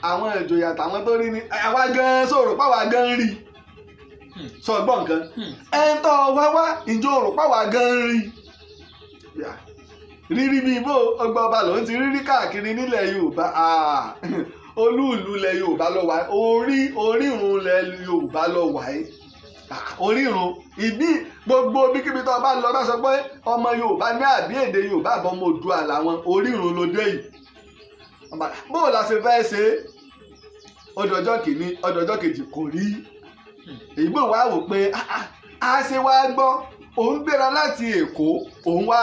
àwọn ìjòyè àtàwọn tó rí ni àwa gan sọ̀rọ̀ páwa gan rí sọ gbọ́ nǹkan ẹ̀ ń tọ́ wá ìjọ rò páwa gan rí rírí bíi bó ọgbà ọba lòún ti rírí káàkiri nílẹ̀ Yorùbá olúùlú ilẹ̀ Yorùbá lọ wà orírun ilẹ̀ Yorùbá lọ wà orírun ìbí gbogbo bíkíbi tó bá lọ bá sọ pé ọmọ Yorùbá ní àbí èdè Yorùbá àbọ̀ ọmọ Oòduà làwọn orírun ló dé yìí bóò la ṣe fẹ́ ṣe ọdọọjọ́ kìíní ọdọọjọ́ kejì kò rí ìgbò wa wò pé a ṣe wá gbọ́ òun gbéra láti Èkó òun wá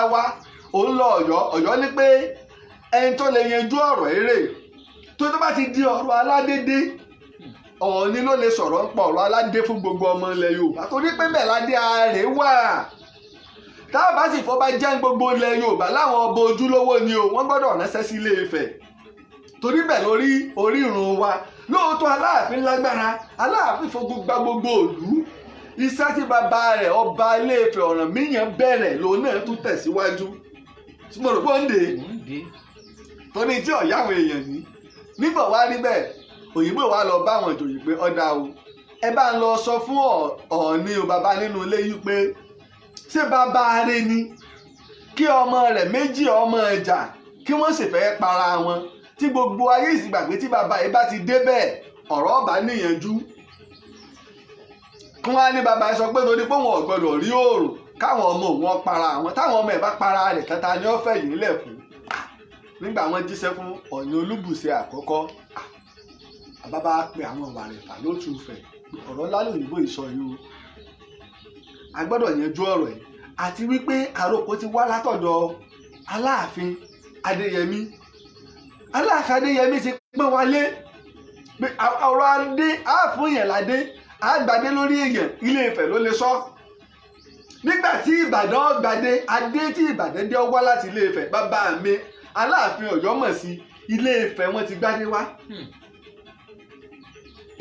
òun lọ Ọ̀yọ́ ní pé ẹni tó lè yanjú ọ̀rọ̀ eré tó bá ti di ọ̀rọ̀ aládédé Ọọ̀ni ló lè sọ̀rọ̀ ń pọ̀ ọ̀rọ̀ aládé fún gbogbo ọmọ ilẹ̀ Yorùbá torí pé bẹ́ẹ̀ ládé ààrẹ wà táwọn bá sì fọ́ bá jẹ́ gbogbo ilẹ̀ Yorùbá láwọn ọba ojúlówó ni o wọ́n gbọ́dọ̀ ránṣẹ́ sí Ilé Ifẹ̀ torí bẹ́ẹ̀ lórí orírun wa lóòótọ́ Aláàfin lágbára Aláàfin fogun gba gbogbo ìlú iṣẹ́ tí bàbá rẹ̀ ọba Ilé Ifẹ̀ Ọ̀rànmíyàn bẹ̀rẹ̀ lòun náà tún tẹ̀síwájú mo rò pé ó ń dè torí tí ọ̀yá àwọn èèyàn ní nígbà wá rí bẹ́ẹ̀ òyìnbó wa lọ bá àwọn ìjòyè pé ọ̀dà o ẹ bá ń lọ sọ fún Ọọ̀ni o bàbá nínú ilé yìí pé ṣé bàbá rẹ ni kí ọmọ rẹ̀ méjì ọmọ ẹ̀jà kí wọ́n sì fẹ́ para wọn tí gbogbo ayé ìsìgbàgbé tí bàbá yìí bá ti dé bẹ́ẹ̀ ọ̀rọ̀ ọba níyànjú kí wọ́n á ní bàbá ẹ sọ pé torí pé wọn ò gbọdọ̀ rí oòrùn káwọn ọmọ òun para àwọn táwọn ọmọ ẹ̀ bá para rẹ̀ kẹta ni ó fẹ́ yìí lẹ̀ fún nígbà wọn jíṣẹ́ fún Ọọ̀ni Olúbùṣe àkọ́kọ́ bàbá pe àwọn ìwà rẹ̀ fà ló tún fẹ̀ ọ̀rọ̀ ńlá lòyìnbó ìsọ yìí o a gbọ́dọ̀ yanjú ọ̀rọ̀ yìí àti wípé àròkọ ti wá látọ̀dọ̀ Aláàfin Adéyẹmí ti pín wálé pé ọ̀rọ̀ adé àfún yẹn ládé àgbàdé lórí èèyàn Ilé Ifẹ̀ ló lè sọ nígbà tí Ìbàdàn gbàdé adé tí Ìbàdàn dé wá láti Ilé Ifẹ̀ bàbá mi Aláàfin Ọ̀yọ́ mọ̀ sí Ilé Ifẹ̀ wọn ti gbádé wá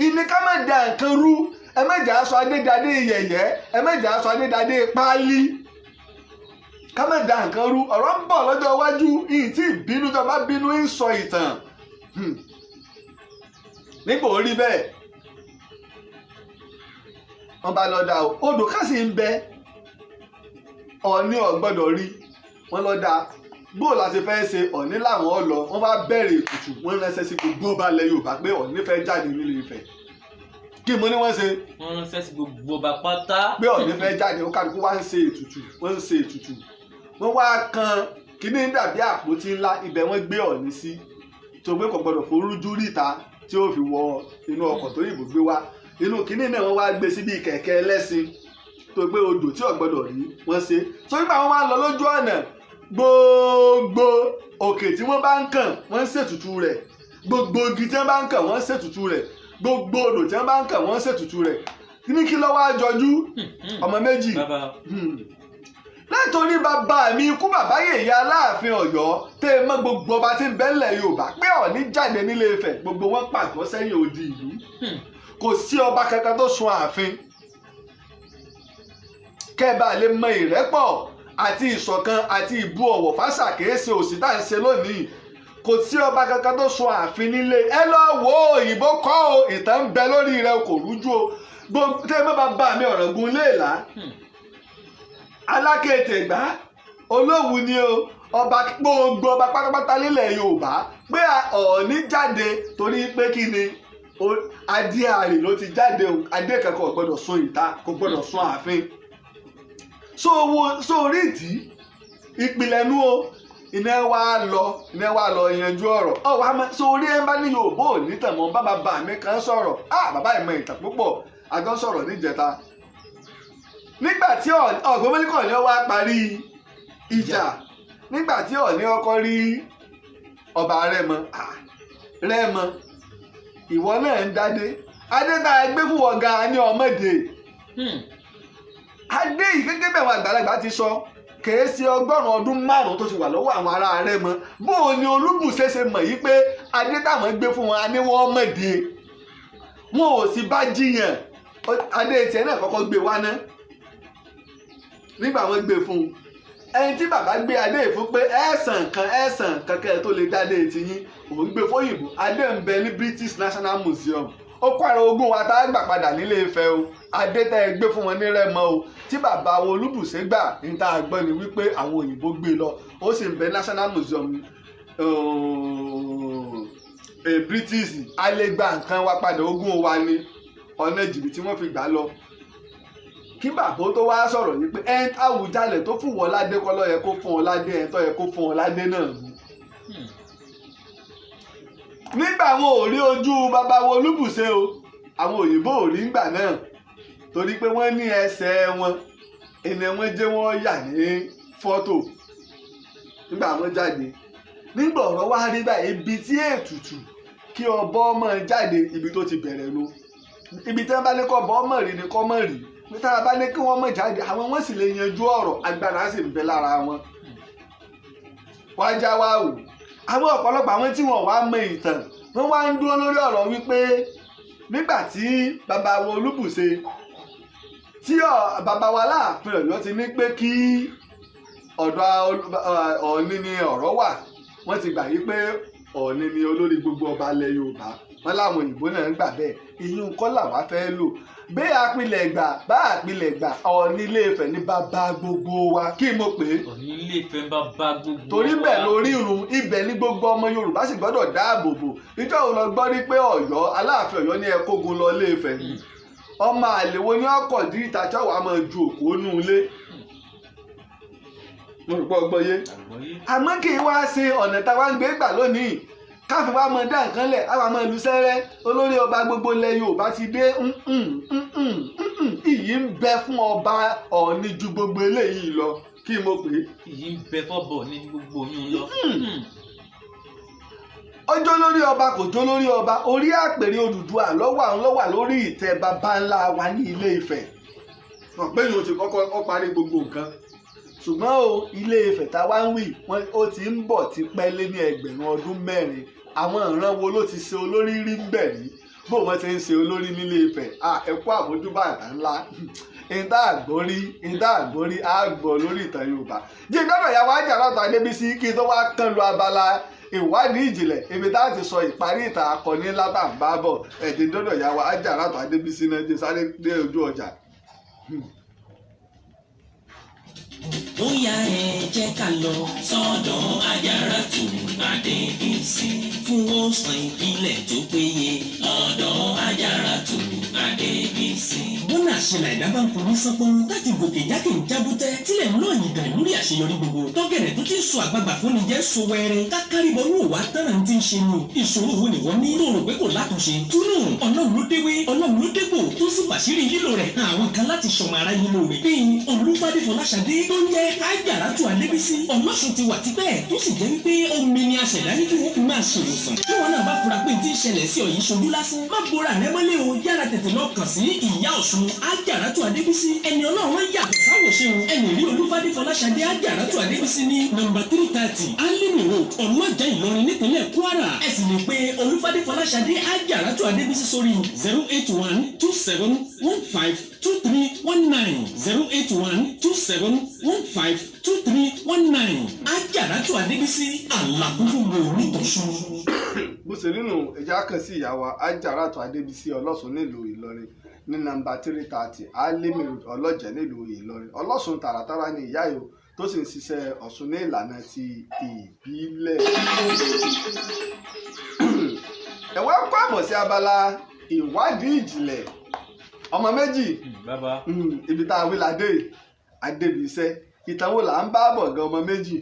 ìní ká má da nǹkan rú ẹ má jà aṣọ adédadé yẹ̀yẹ́ ẹ má jà aṣọ adédadé páálí ká má da nǹkan rú ọ̀rọ̀ ń bọ̀ lọ́jọ́ iwájú ìyìn tí ìbínú tó bá bínú ń sọ ìtàn nígbà ó rí bẹ́ẹ̀ wọ́n bá lọ da odò ká sì ń bẹ Ọọ̀ni ò gbọ́dọ̀ rí wọ́n lọ da bóò láti fẹ́ ṣe Ọọ̀ni làwọn lọ wọ́n bá bẹ̀rẹ̀ ètùtù wọ́n ránṣẹ́ sí gbogbo ọba ilẹ̀ Yorùbá pé Ọọ̀ni fẹ́ jáde nílé Ifẹ̀ kí mo ní wọ́n ṣe. wọ́n ránṣẹ́ sí gbogbo ọba pátá. pé Ọọ̀ni fẹ́ jáde ó kálukú wá ń ṣe ètùtù wọ́n ń ṣe ètùtù wọ́n wá kan kíní dàbí àpótí ńlá ibẹ̀ wọ́n gbé Ọọ̀ni sí tó gbé kò gbọdọ̀ forújú ríta tí ó fi wọ inú ọkọ̀ tó yìnbó gbé wá inú kíní náà wọ́n wá gbé síbi kẹ̀kẹ́ ẹlẹ́ṣin tó gbé odò tí ò gbọdọ̀ rí wọ́n ṣe tó nígbà wọ́n wá lọ lójú ọ̀nà gbogbo òkè tí wọ́n bá ń kàn wọ́n ń ṣètùtù rẹ̀ gbogbo igi tí wọ́n bá ń kàn wọ́n ń ṣètùtù rẹ̀ gbogbo odò tí wọ́n bá ń kàn wọ́n ń ṣètùtù rẹ̀ ní kí ló wá jọjú ọmọ méjì nítorí bàbá mi ikú bàbá yèyé Aláàfin Ọ̀yọ́ tẹ́ ẹ mọ̀ gbogbo ọba tí ń bẹ ńlẹ̀ Yorùbá pé Ọọ̀ni jáde nílé Ifẹ̀ gbogbo wọn pàgọ́ sẹ́yìn odi ìlú kò sí ọba kankan tó sun ààfin kẹ́ẹ̀bà lè mọ ìrẹ́pọ̀ àti ìṣọ̀kan àti ìbu ọ̀wọ̀ fásà kìí ṣe òsì tá à ń ṣe lónìí kò sí ọba kankan tó sun ààfin nílé ẹ lọ wo òyìnbó kọ́ o ìtàn ń bẹ lórí rẹ kò rújú o gbogbo tẹ́ ẹ mọ́ bàbá mi Ọ̀ràngún Léèlá Alákété Ẹ̀gbá Olówu ni o ọba gbogbo ọba pátápátá nílẹ̀ Yorùbá pé Ọọ̀ni jáde torí pé kí ni adé àrè ló ti jáde o adé kankan kò gbọdọ̀ sun ìta kò gbọdọ̀ sun ààfin so orí ìdí ìpìlẹ̀ nú o iná wa lọ yanjú ọ̀rọ̀ ọ̀wá so orí ẹ̀ ń bá ní Yorùbá ò ní tẹ̀mọ́ bàbá mi kan sọ̀rọ̀ bàbá ìmọ̀ ìtàn púpọ̀ àjọ sọ̀rọ̀ níjẹta nígbà tí Ògbómọ̀ṣọ́ ni ó wá parí ìjà nígbà tí Ọọ̀ni ọkọ rí ọba Rẹ́mọ ìwọ náà ń dádé adé tá a gbé fún wọn gan ní ọmọdé adé yìí gẹ́gẹ́ bẹ́ẹ̀ wọn àgbàlagbà ti sọ kèé ṣe 100 ọdún 5 tó ti wà lọ́wọ́ àwọn ará Rẹ́mọ bóun ni Olúbùṣe ṣe mọ̀ yí pé adé táwọn gbé fún wọn a ní wọ́n mọ̀dé wọn ò sì bá jiyàn adé tiẹ̀ náà kọ́kọ́ gbé wá ná nígbà wọn gbé fún un ẹni tí bàbá gbé adé fún pé ẹ̀sán kankan tó lè dádé tiyín òun gbé fóyìnbó adé ń bẹ ní British National Museum ó kó àrò ogún wa tá a gbà padà nílé Ifẹ̀ o adé tẹ́ ẹ gbé fún wọn ní Rẹ́mọ o tí bàbá wo Olúbùṣe gbà ní tá a gbọ́ ni wípé àwọn òyìnbó gbé lọ ó sì ń bẹ National Museum British a lè gba nǹkan wa padà ogún wa ní ọ̀nà jìbìtì wọ́n fi gbà lọ kí bàbá tó wá sọ̀rọ̀ yìí pé Àwùjalẹ̀ tó fún wọn ládé kọ́ ló yẹ kó fún wọn ládé ẹ̀ tó yẹ kó fún wọn ládé náà ni. nígbà wọn ò rí ojú bàbá wo Olúbùṣe o àwọn òyìnbó ò rí nígbà náà torí pé wọ́n ní ẹsẹ̀ wọn ẹni wọn jẹ́ wọ́n yà ní fọ́tò nígbà wọn jáde nígbà ọ̀rọ̀ wá rí báyìí ibi tí ètùtù kí ọba ọmọ jáde ibi tó ti bẹ̀rẹ̀ lọ ibi tí wọ́n bá ní kọ́ ọba ọmọ rí ni kọ́ mọ̀ rí tá a bá ní kí wọ́n mọ̀ jáde àwọn wọ́n sì lè yanjú ọ̀rọ̀ agbára sì ń bẹ lára wọn. wájà wá o àwọn ọ̀pọ̀lọpọ̀ àwọn tí wọ́n wá mọ ìtàn wọ́n wá ń dúró lórí ọ̀rọ̀ wípé nígbà tí bàbá wo Olúbùṣe tí bàbá wa Aláàfin Ọ̀yọ́ ti ní pé kí ọ̀dọ̀ Ọọ̀ni ni ọ̀rọ̀ wà wọ́n ti gbà yí pé Ọọ̀ni ni olórí gbogbo ọba ilẹ̀ Yorùbá wọ́n láwọn òyìnbó náà ń gbà bẹ́ẹ̀ ìyún kọ́ làwa fẹ́ lò bẹ́ẹ̀ àpilẹ̀gbà bá àpilẹ̀gbà Ọọ̀ni Ilé Ifẹ̀ ní bàbá gbogbo wa kí mo pè é. Ọọ̀ni Ilé Ifẹ̀ bàbá gbogbo wa. torí bẹ́ẹ̀ lórí irun ibẹ̀ ní gbogbo ọmọ Yorùbá sì gbọ́dọ̀ dáàbò bò níjọ́ òun lọ gbọ́ rí pé Ọ̀yọ́ Aláàfin Ọ̀yọ́ ní ẹ̀kógun lọ Ilé Ifẹ̀ ni ọmọ àlèwo ní ọkọ̀ dí ìtajà wà máa ju òkú nù ilé. mo rò pé ọgbọ́n yé àmọ́ kì í wá sí ọ̀nà táwa ń gbé gbà lónìí káfí wa máa dá nǹkan lẹ̀ àwa máa lu sẹ́rẹ́ olórí ọba gbogbo ilẹ̀ Yorùbá ti dé iyì ń bẹ fún ọba Ọọ̀ni ju gbogbo eléyìí lọ kí mo pè é. iyì ń bẹ fọ́bọ̀ ní gbogbo oyún lọ. ọjọ́ lórí ọba kò jó lórí ọba orí àpèrè Odùduwà lọ́wà lórí ìtẹ́ baba ńlá wa ní Ilé Ifẹ̀ pé yóò ti kọ́kọ́ parí gbogbo nǹkan ṣùgbọ́n o Ilé Ifẹ̀ tá a wá ń wí ó ti ń bọ̀ ti pẹ́ lé ní ẹgbẹ̀rún ọdún mẹ́rin àwọn ìran wo ló ti ṣe olórí rí ń bẹ̀ rí bó wọ́n ti ń ṣe olórí nílé Ifẹ̀ ẹ̀kú àmójúbà àgbà ńlá ìdá àgbórí àgbọ̀ lórí ìtàn Yorùbá jí gbọ́dọ̀ yà wá Àjàrà Ọ̀tún Adébísí kí n tó wá kán lu abala ìwádìí ìjìnlẹ̀ ibi tá a ti sọ ìparí ìtàn akọni látàbábọ̀ ẹ̀dín gbọ́dọ̀ yà wá Àjàrà Ọ̀tún Adébísí náà jẹ́ sáré dé ojú ọjà. Bóyá ẹ jẹ́ ká lọ sọ́dọ̀ Àjàrà Ọ̀tún Adébísí fún òsàn ìbílẹ̀ tó péye lọ́dọ̀ Àjàrà Ọ̀tún Adébísí. Bọ́nà àṣẹlà ẹ̀dá bá ń forí sánpọ́n láti gòkè jákè ń jábútẹ́ tílẹ̀ ń lọ́ọ̀yìn dàn lórí àṣeyọrí gbogbo tọ́gẹ̀rẹ̀ tó ti ń sọ àgbààgbà fún ni jẹ́ so wẹ́rẹ́ kákàríbọ̀ ní òwà tẹ́rẹ̀ ń ti ń ṣe ni ìṣòro wo ni wọ́n ní tó rò pé kò látúnṣe túnú Ọlọ́run ló déwé Ọlọ́run ló dégbò tó sì bàṣírí lílo rẹ̀ àwọn kan láti ṣọmọ ara yín lóore bíi Olúfádé Fọláṣadé tó ń jẹ́ Àjàrà Ọ̀tún Adébísí Ọlọ́sùn ti wà tipẹ́ tó sì jẹ́ wípé omi ni aṣẹ̀dá ní kí wọ́n fi máa ṣèwòsàn tí wọn náà bá fura pé tí ń ṣẹlẹ̀ sí ọ̀yìn ṣojú lásán má bora rẹ mọ́lẹ̀ o yára tètè lọ kàn sí ìyá Ọ̀ṣun Àjàrà Ọ̀tún Adébísí ẹni Ọlọ́run yàtọ̀ sáwòṣe o ẹni rí Olúfádé Fọláṣadé Àjàrà Ọ̀tún Adébísí ní nọ́mbà 330 Alimi Road Ọlọ́jà Ìlọrin nípínlẹ̀ Kwara ẹ sì lè pe Olúfádé Fọláṣadé Àjàrà Ọ̀tún Adébísí sórí 08127152319 08127152319 Àjàrà Ọ̀tún Adébísí àlàkùnkùn lórí tọ̀sùn. bó ṣe nínú ẹja kan sí ìyàwó Àjàrà Ọ̀tún Adébísí Ọlọ́sùn nílùú Ìlọrin ní nọ́mbà 330 Alimi Road Ọlọ́jà nílùú Ìlọrin Ọlọ́sùn tààràtàrà ní ìyá yìí tó sì ń ṣiṣẹ́ Ọ̀ṣun ní ìlànà ti ìbílẹ̀. ẹ wá kó àbọ̀ sí abala ìwádìí ìjìnlẹ̀ ọmọ méjì ibi tá a wí ládé Adébíṣẹ́ ìtàn wo là ń bá bọ̀ gan ọmọ méjì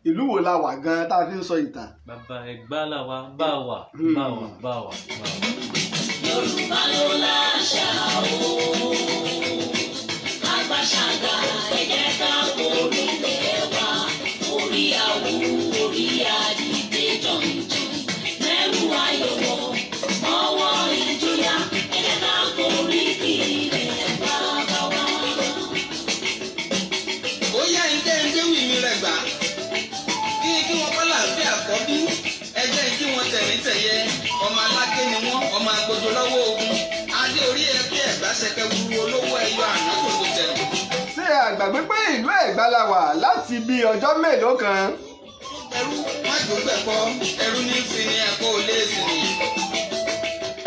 ìlú wo la wà gan tá a fi ń sọ ìtàn. bàbá Ẹ̀gbá là wà bá wà. Yorùbá ló láṣà o àgbàṣàgbà ẹ jẹ́ ká orílẹ̀ wa orí àwọ̀ orí àdìgbé jọ̀ǹjọ̀ǹ mẹ́rù ayọ̀wọ̀ ọwọ́ ìjọyà ẹ jẹ́ ká orí ilẹ̀ bàbá wa. ó yá ǹjẹ́ wì mí rẹ̀ gbà kí wọ́n bá láàfin àkọ́bí ẹjẹ́ kí wọ́n tẹ̀lé tẹ̀yẹ ọmọ aláké ni wọ́n ọmọ agbójó lọ́wọ́ ogun adé orí ẹbí Ẹ̀gbá ṣẹkẹ wúru olówó ẹyọ àná tó tó tẹ̀lé. ṣé àgbàgbé pé ìlú Ẹ̀gbá la wà láti bí ọjọ́ mélòó kan. ẹrú májò gbẹ̀kọ́ ẹrú ní fi ni ẹ̀kọ́ ò lè sìn ní.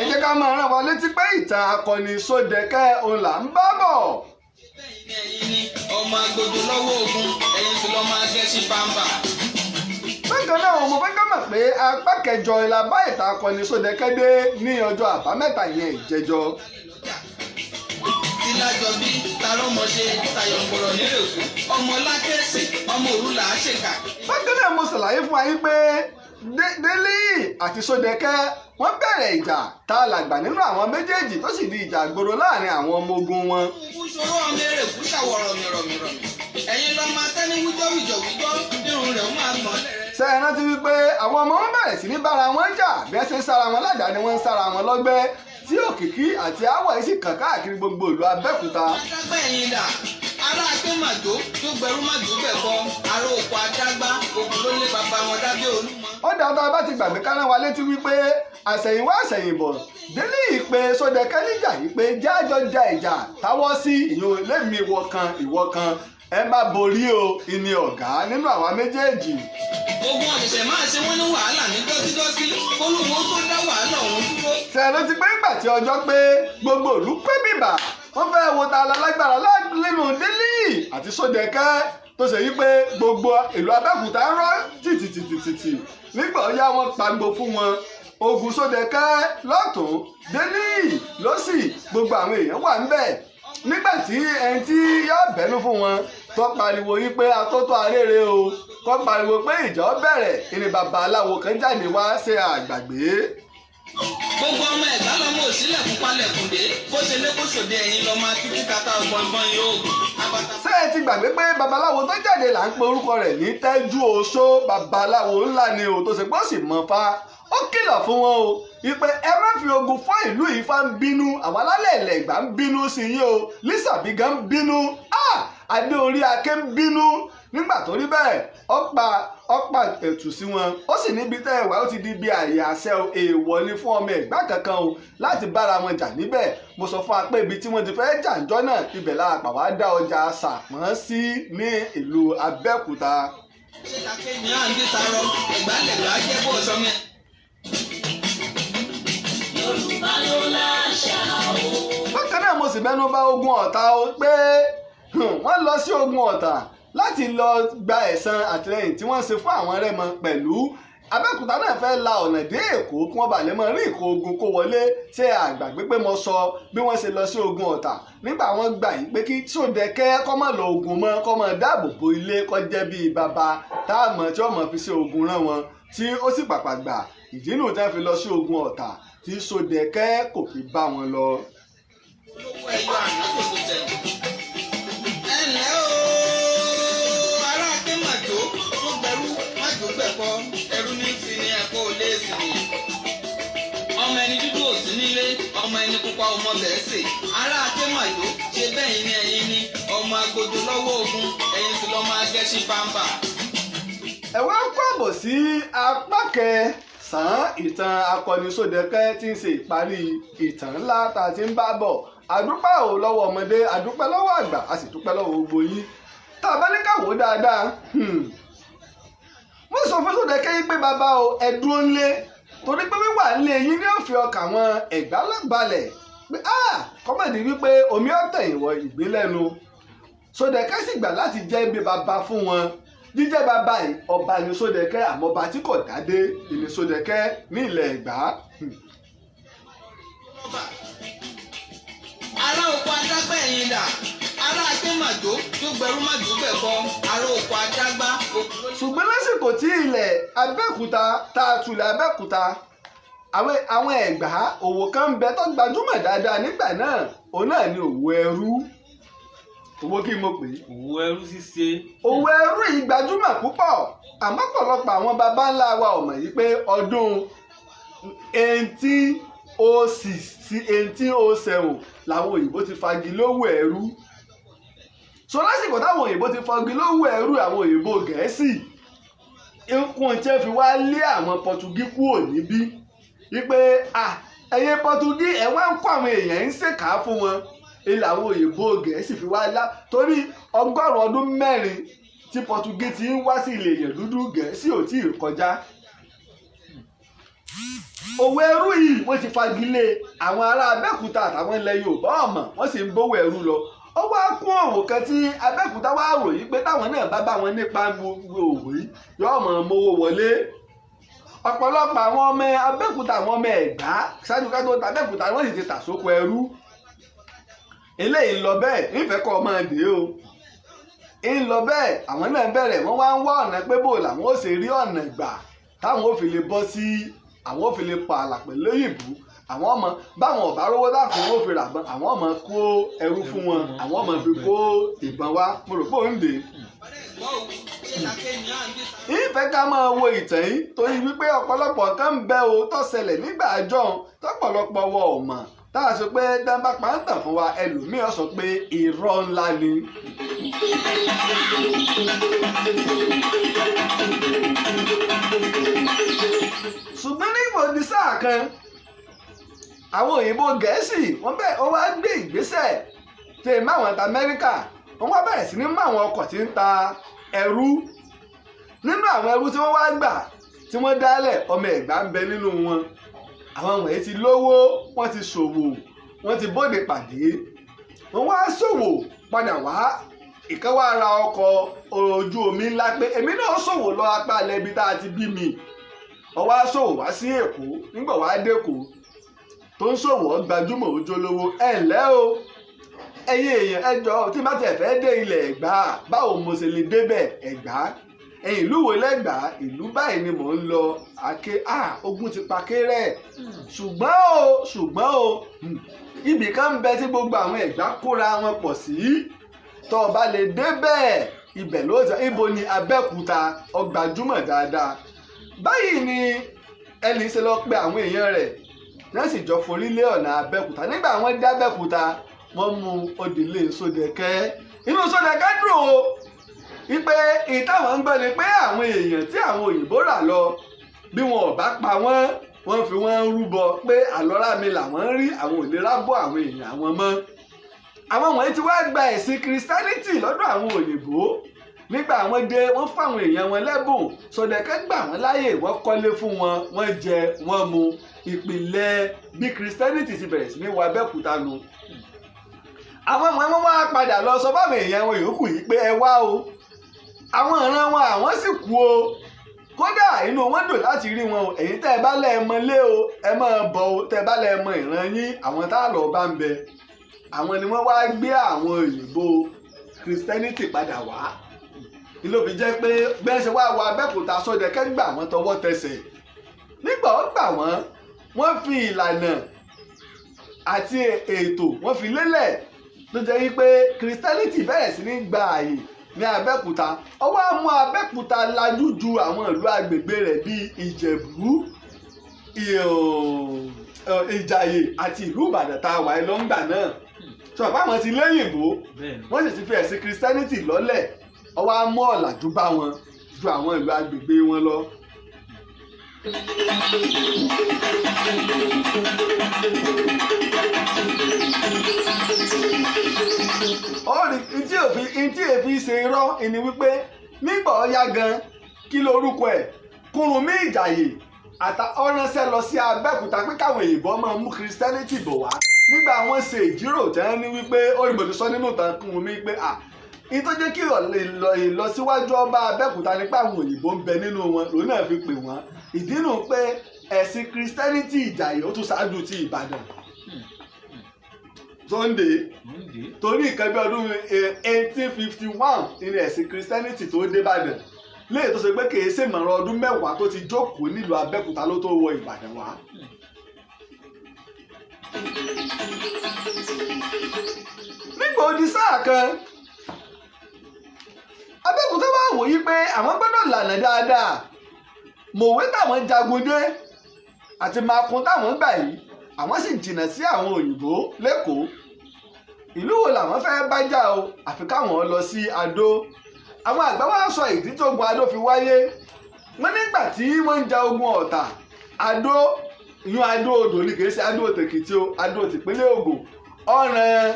ẹ jẹ́ ká máa rán wa létí pé ìtàn akọni Sódẹkẹ́ òun là ń bá bọ̀. ẹ̀yin ni ọmọ agbójó lọ́wọ́ ogun ẹ̀yin sì lọ́ máa gẹ́ sí pàmpà. bákan náà mo fẹ́ ká mọ̀ pé apá kẹjọ ìlà bá ìtàn akọni Sódẹkẹ́ dé ní ọjọ́ àbámẹ́ta yẹn ìjẹjọ. tílájọ bí tarọ́mọṣe tayọ̀ǹgbọ̀rọ̀ nílẹ̀ òkú ọmọ lákẹ́sì ọmọ òrùlà àṣekà. bákan náà mo ṣàlàyé fún wa yín pé Délé àti Sódẹkẹ́ wọ́n bẹ̀rẹ̀ ìjà tá a làgbà nínú àwọn méjèèjì tó sì di ìjà àgbòrò láàrin àwọn ọmọ ogun wọn. ìṣòro ọmọ eré kú ṣàwọ̀ rọ̀mìrọ̀mìrọ̀mì ẹ̀yin lọ́ọ́ máa tẹ́ ní wíjọ́wíjọ́wíjọ́ irun rẹ̀ ó máa gbọ́n lẹ́rẹ́. ṣé ẹ rántí wípé àwọn ọmọ wọn bẹ̀rẹ̀ sí ní bára wọn jà bí ẹ ṣe ń sára wọn ládàá ni wọ́n ń sára wọn lọ́gbẹ́ tí òkìkí àti àwọ̀ yìí sì kàn káàkiri gbogbo ìlú Abẹ́òkúta. adágbà ẹ̀yin dà ará akémàjò tó gbẹrú màjò bẹ̀ kọ́ ará òkú adágbá ogun ló lé bàbá wọn dábẹ́ Olúmọ. ó dáadáa bá ti gbàgbé kárán wa létí wípé àṣẹ̀yìnwá àṣẹ̀yìnbọ̀ Délé ìpè Sódẹkẹ́ níjà yìí pé jájọ ja ìjà táwọ́ sí ìyún lẹ́mìí ìwọ kan ẹ má borí o ìní ọ̀gá nínú àwọn méjèèjì. ogun ọ̀sẹ̀sẹ̀ máa ṣe wọ́n ní wàhálà ní dọ́sídọ́sí olúwo tó dá wàhálà ọ̀hún dúró. ṣẹ̀rọ ti pé ńgbà tí ọjọ́ pé gbogbo ìlú pé bìbà wọ́n fẹ́ wo ta lálágbára nínú Délé àti Sódẹkẹ́ tó ṣe yí pé gbogbo ìlú Abẹ́òkúta rọ́ tìtìtìtìtì nígbà ó yá wọn pagbo fún wọn Ògùn Sódẹ̀kẹ́ lọ́tún Déníyì lọ́sì gbogbo àwọn èèyàn wà ń bẹ̀ nígbà tí ẹni tí yóò bẹ́nu fún wọn tó pariwo yí pé atótó arére o kó pariwo pé ìjà bẹ̀rẹ̀ ìní bàbá aláwo kan jáde wá ṣe àgbàgbé. Gbogbo ọmọ Ẹ̀gbá lọmọ òsílẹ̀ fún palẹ̀kùndé bó ṣe lé bó ṣòde ẹ̀yìn lọ́mọ akíkú kata ọgbọ̀ngbọ̀n yóò. Ṣé ẹ ti gbàgbé pé babaláwo tó jáde là ń pe orúkọ rẹ̀ ní Tẹ́jú Oṣó babaláwo ńlá ni o tó ṣe pọ́ sì mọ̀ fa ó kìlọ̀ fún wọn o ìpè ẹ má fi ogun fọ́ ìlú Ifá ń bínú àwọn alálẹ̀ ilẹ̀ Ẹ̀gbá ń bínú sí yín o Lísàbí gan ń bínú Adé orí Aké ń bínú nígbà tó rí bẹ́ẹ̀ ọ̀pá ẹ̀tù sí wọn ó sì níbi tẹ́ ẹ̀wà ó ti di bí àyè àṣẹ èèwọ̀ ni fún ọmọ Ẹ̀gbá kankan o láti bára wọn jà níbẹ̀ mo sọ fún wa pé ibi tí wọ́n ti fẹ́ jà ńjọ́ náà ibẹ̀ la àpà wá dá ọjà Sàpọ́n sí ní ìlú Abẹ́òkúta. ṣé kàkẹ́ ni à ń gbé tarọ Ẹ̀gbá lẹ̀gbá jẹ́ bó sọ mẹ́. Yorùbá ló láṣà o. Bákan náà mo sì mẹ́nu bà Ogun Ọ̀tà o pé wọ́n lọ sí Ogun Ọ̀tà láti lọ gba ẹ̀san àtìlẹ́yìn tí wọ́n ṣe fún àwọn Rẹ́mọ pẹ̀lú Abẹ́òkúta náà fẹ́ la ọ̀nà dé Èkó kí wọ́n bá lè mọ rí ìkó ogun kó wọlé ṣé àgbàgbé pé mo sọ bí wọ́n ṣe lọ sí Ogun Ọ̀tà nígbà wọ́n gbà yí pé kí Sódẹ̀kẹ́ kó má lọ ogun mọ́ kó má dáàbò bo ilé kó jẹ́ bíi bàbá táàmù tí wọ́n mọ̀ fi ṣe ogun rán wọn tí ó sì pàpà gbà ìdí nù tí wọ́n fi lọ sí Ogun Ọ̀tà tí Sódẹ̀kẹ́ kò fi bá wọn lọ. olówó ẹyọ àná kò tó tẹ̀. ẹnlẹ́ o ará Aké màjò tó gbẹrú màjò gbẹ̀kọ́ ẹrú ní fi ní ẹ̀kọ́ òlé sí ni. ọmọ ẹni dúdú ò sí nílé ọmọ ẹni pupa ọmọ bẹ̀ẹ́ sè ará Aké màjò ṣe bẹ́ẹ̀ ni ẹ̀yin ni ọmọ agbodò lọ́wọ́ ogun ẹ̀yin sì lọ́mọ agẹ́sìn pàmpà. ẹ wá kọ́bọ̀ sí apá kẹsàn-án ìtàn akọni Sódẹ̀kẹ́ tí ń ṣe ìparí ìtàn ńlá tá a ti ń bá bọ̀ àdúpẹ́ ò lọ́wọ́ ọmọdé àdúpẹ́ lọ́wọ́ àgbà a sì dúpẹ́ lọ́wọ́ gbogbo yín tá a bá ní ká wò ó dáadáa mo sọ fún Sódẹ̀kẹ́ yín pé bàbá o ẹ dúró ńlé torí pé wíwà ńlé yín ní òfin ọkà àwọn Ẹ̀gbá balẹ̀ pé kọ́mọ̀dé wípé omi ọ̀tẹ̀ ìwọ̀ ìgbélẹ́nu Sódẹ̀kẹ́ sì gbà láti jẹ́ ibi bàbá fún wọn jíjẹ́ bàbá yìí ọba ní Sódẹ̀kẹ́ àmọ́ ọba tí kò dádé ìní Sódẹ̀kẹ́ ní ilẹ̀ Ẹ̀gbá. ará oko adágbà ẹ̀yìn dà ará Aké màjò tó gbẹrú màjò gbẹ̀kọ́ ará oko adágbà. ṣùgbọ́n lásìkò tí ilẹ̀ Abẹ́òkúta tá a tulẹ̀ Abẹ́òkúta àwọn Ẹ̀gbá òwò kan ń bẹ tó gbajúmọ̀ dáadáa nígbà náà òun náà ni òwò ẹrú owó kí mo pè é. òwò ẹrú ṣíṣe. òwò ẹrú yìí gbajúmọ̀ púpọ̀ àmọ́ pọ̀lọpọ̀ àwọn baba ńlá wa ò mọ̀ yìí pé ọdún 1806 sí 1807 làwọn òyìnbó ti fagi lówó ẹrú. so lásìkò táwọn òyìnbó ti fagi lówó ẹrú àwọn òyìnbó Gẹ̀ẹ́sì ikùn tí fi wá lé àwọn Pọtugí kúrò níbí wípé ẹ̀yin Pọtugí ẹ̀ wá ń kó àwọn èèyàn ń ṣèkà fún wọn ilẹ̀ àwọn òyìnbó Gẹ̀ẹ́sì fi wá lá torí 100 ọdún mẹ́rin tí Pọtugí ti ń wá sí ilẹ̀ èèyàn dúdú Gẹ̀ẹ́sì ò tí ì kọjá. òwò ẹrú yìí wọ́n ti fagilé àwọn ará Abẹ́òkúta àtàwọn ilẹ̀ Yorùbá ọ̀mọ̀ wọ́n sì ń bówó ẹrú lọ. ó wá kún òwò kan tí Abẹ́òkúta wá ròyìn pé táwọn náà bá wọn nípa gbogbo òwò yìí yóò mọ̀ mówó wọlé. ọ̀pọ̀lọpọ̀ àwọn ọmọ Abẹ́òkúta àwọn ọmọ Ẹ̀gbá ṣáájú ká tó ta Abẹ́òkúta wọ́n sì ti tà sóko ẹrú. eléyìí ń lọ bẹ́ẹ̀ nífẹ̀ẹ́ kọ́ ọmọ dé o ń lọ bẹ́ẹ̀ àwọn náà bẹ̀rẹ̀ wọ́n wá ń wá ọ̀nà pé bò làwọn ó ṣe rí ọ̀nà gbà táwọn ó fi lè bọ́ sí àwọn ó fi lè pa àlà pẹ̀lú òyìnbó àwọn ọmọ báwọn ọ̀bá rówó dákun ó fi rà bọ́n àwọn ọmọ kó ẹrú fún wọn àwọn ọmọ fi kó ìbọn wá mo rò pé ó ń dè. ìfẹ́ ká máa wo ìtàn yìí torí wípé ọ̀pọ̀lọpọ̀ kan ń bẹ o tó ṣẹlẹ̀ nígbà àjọ tọ́pọ̀lọpọ̀ wọ ò mọ̀ tá a sọ pé dáńbà pàǹtàn fún wa ẹlòmíràn sọ pé irọ́ ńlá ni. ṣùgbọ́n ní ìbòdì sáà kan àwọn òyìnbó Gẹ̀ẹ́sì wọ́n wá gbé ìgbésẹ̀ tẹ̀ máwọn ta Amẹ́ríkà wọ́n wá bẹ̀rẹ̀ sí ní mú àwọn ọkọ̀ tí ń ta ẹrú nínú àwọn ẹrú tí wọ́n wá gbà tí wọ́n dálẹ̀ ọmọ Ẹ̀gbá ń bẹ nínú wọn. àwọn wọ̀nyí ti lówó wọ́n ti ṣòwò wọ́n ti bóde pàdé wọ́n wá ṣòwò padà wá ìkan wá ra ọkọ̀ ojú omi ńlá pé èmi náà ṣòwò lọ apá alẹ́ ibi tá a ti bí mi ọwọ́ aṣòwò wá sí Èkó nígbà wàá dẹ́kọ̀ọ́ tó ń ṣòwò gbajúmọ̀ ojúlówó ńlẹ́ o ẹ̀yin èèyàn ẹjọ́ tí bá tẹ̀ fẹ́ dé ilẹ̀ Ẹ̀gbá báwo mo ṣe lè débẹ̀ Ẹ̀gbá ẹ̀yìn ìlú wo lẹ́gbàá ìlú báyìí ni mò ń lọ ogun ti pa kéré ṣùgbọ́n o ibì kan ń bẹ tí gbogbo àwọn Ẹ̀gbá kóra wọn pọ̀ sí tó o bá lè débẹ̀ ibẹ̀ ló sọ ibo ni Abẹ́òkúta ọgbàjúmọ̀ dáadáa báyìí ni ẹni ṣe lọ pe àwọn èèyàn rẹ̀ wọ́n sì jọ forí lé ọ̀nà Abẹ́òkúta nígbà wọ́n dé Abẹ́òkúta wọ́n mú òdìlé Sódẹ̀kẹ́ inú Sódẹ̀kẹ́ dùn o wípé ìtàwọn ń gbọ́ ni pé àwọn èèyàn tí àwọn òyìnbó rà lọ bí wọn ò bá pa wọ́n fi wọ́n rúbọ pé àlọ́rà mi làwọn ń rí àwọn ò lè rábọ̀ àwọn èèyàn àwọn mọ́ àwọn wọ̀nyí ti wá gba ẹ̀sìn Christianity lọ́dọ̀ àwọn òyìnbó nígbà wọ́n dé wọ́n fáwọn èèyàn wọn lẹ́bùn Sódẹ̀kẹ́ gbà wọ́n láàyè wọ́n kọ́lé fún wọn wọ́n jẹ wọ́n mu ìpìlẹ̀ bí Christianity ti bẹ̀rẹ̀ sí ní wọ Abẹ́òkúta nu àwọn ọmọ wọn wá padà lọ sọ fáwọn èèyàn wọn yòókù yìí pé ẹ wá o àwọn ìran wọn àwọn sì kú o kódà inú wọn dùn láti rí wọn o ẹ̀yin tẹ́ ẹ bá lẹ́ ẹ mọ lé o ẹ máa bọ̀ o tẹ́ ẹ bá lẹ́ ẹ mọ ìran yín àwọn tá a lọ bá ń bẹ àwọn ni wọ́n wá gbé àwọn òyìnbó Christianity padà wá ló fi jẹ́ pé bẹ́ẹ̀ ṣe wá wọ Abẹ́òkúta Sódẹ̀kẹ́ gbà wọ́n tọwọ́ tẹsẹ̀ nígbà wọ́n gbà wọ́n fi ìlànà àti ètò wọ́n fi lélẹ̀ ló jẹ́ wípé Christianity bẹ̀rẹ̀ sí ní gba àyè ní Abẹ́òkúta ọwọ́ á mú Abẹ́òkúta lajú ju àwọn ìlú agbègbè rẹ̀ bíi Ìjẹ̀bú Ìjàyè àti ìlú Ìbàdàn tá a wà lọ́ngbà náà sọ pé àwọn ti lẹ́yìnbó wọ́n sì ti fi ẹ̀sìn Christianity lọ́lẹ̀ ọwọ́ á mú ọ̀làjú bá wọn ju àwọn ìlú agbègbè wọn lọ. Ntí èfi ṣe irọ́ ìní wípé nígbà ọ̀yá gan kí lorúkọ ẹ̀ Kúrúnmí Ìjàyè ọ̀ránṣẹ́ lọ sí Abẹ́òkúta pé káwọn èèbó máa mú Christianity bọ̀ wá nígbà wọ́n ṣe ìjírò tẹ́ ní wípé olùbòdì sọ nínú ìtàn Kúrúnmí pé ìtọ́ jẹ́ kí ìlọsíwájú ọba Abẹ́òkúta nípa àwọn òyìnbó ń bẹ nínú wọn lòun náà fi pè wọ́n ìdí nù pé ẹ̀sìn Christianity Ìjàyè ó tún ṣáájú ti Ìbàdàn Sunday torí nǹkan bí ọdún 1851 ní ẹ̀sìn Christianity tó dé Ìbàdàn léè tó ṣe pé kìí ṣèmọ̀ràn ọdún mẹ́wàá tó ti jókòó nílùú Abẹ́òkúta ló tó wọ Ìbàdàn wá. nígbà odi sáà kan Abẹ́òkúta wá wòye pé àwọn gbọ́dọ̀ lànà dáadáa mọ̀wé táwọn jagun dé àti makun táwọn gbà yìí àwọn sì jìnnà sí àwọn òyìnbó lẹ́kọ̀ọ́ ìlú wo làwọn fẹ́ bá jà o àfi káwọn lọ sí Adó àwọn àgbà wá sọ ìdí tó gun Adó fi wáyé wọn nígbà tí wọ́n ń ja ogun Ọ̀tà Adó ìyún Adó odò ní kìí ṣe Adó tèkìtì o Adó tìpínlẹ̀ Ògùn ọ̀ràn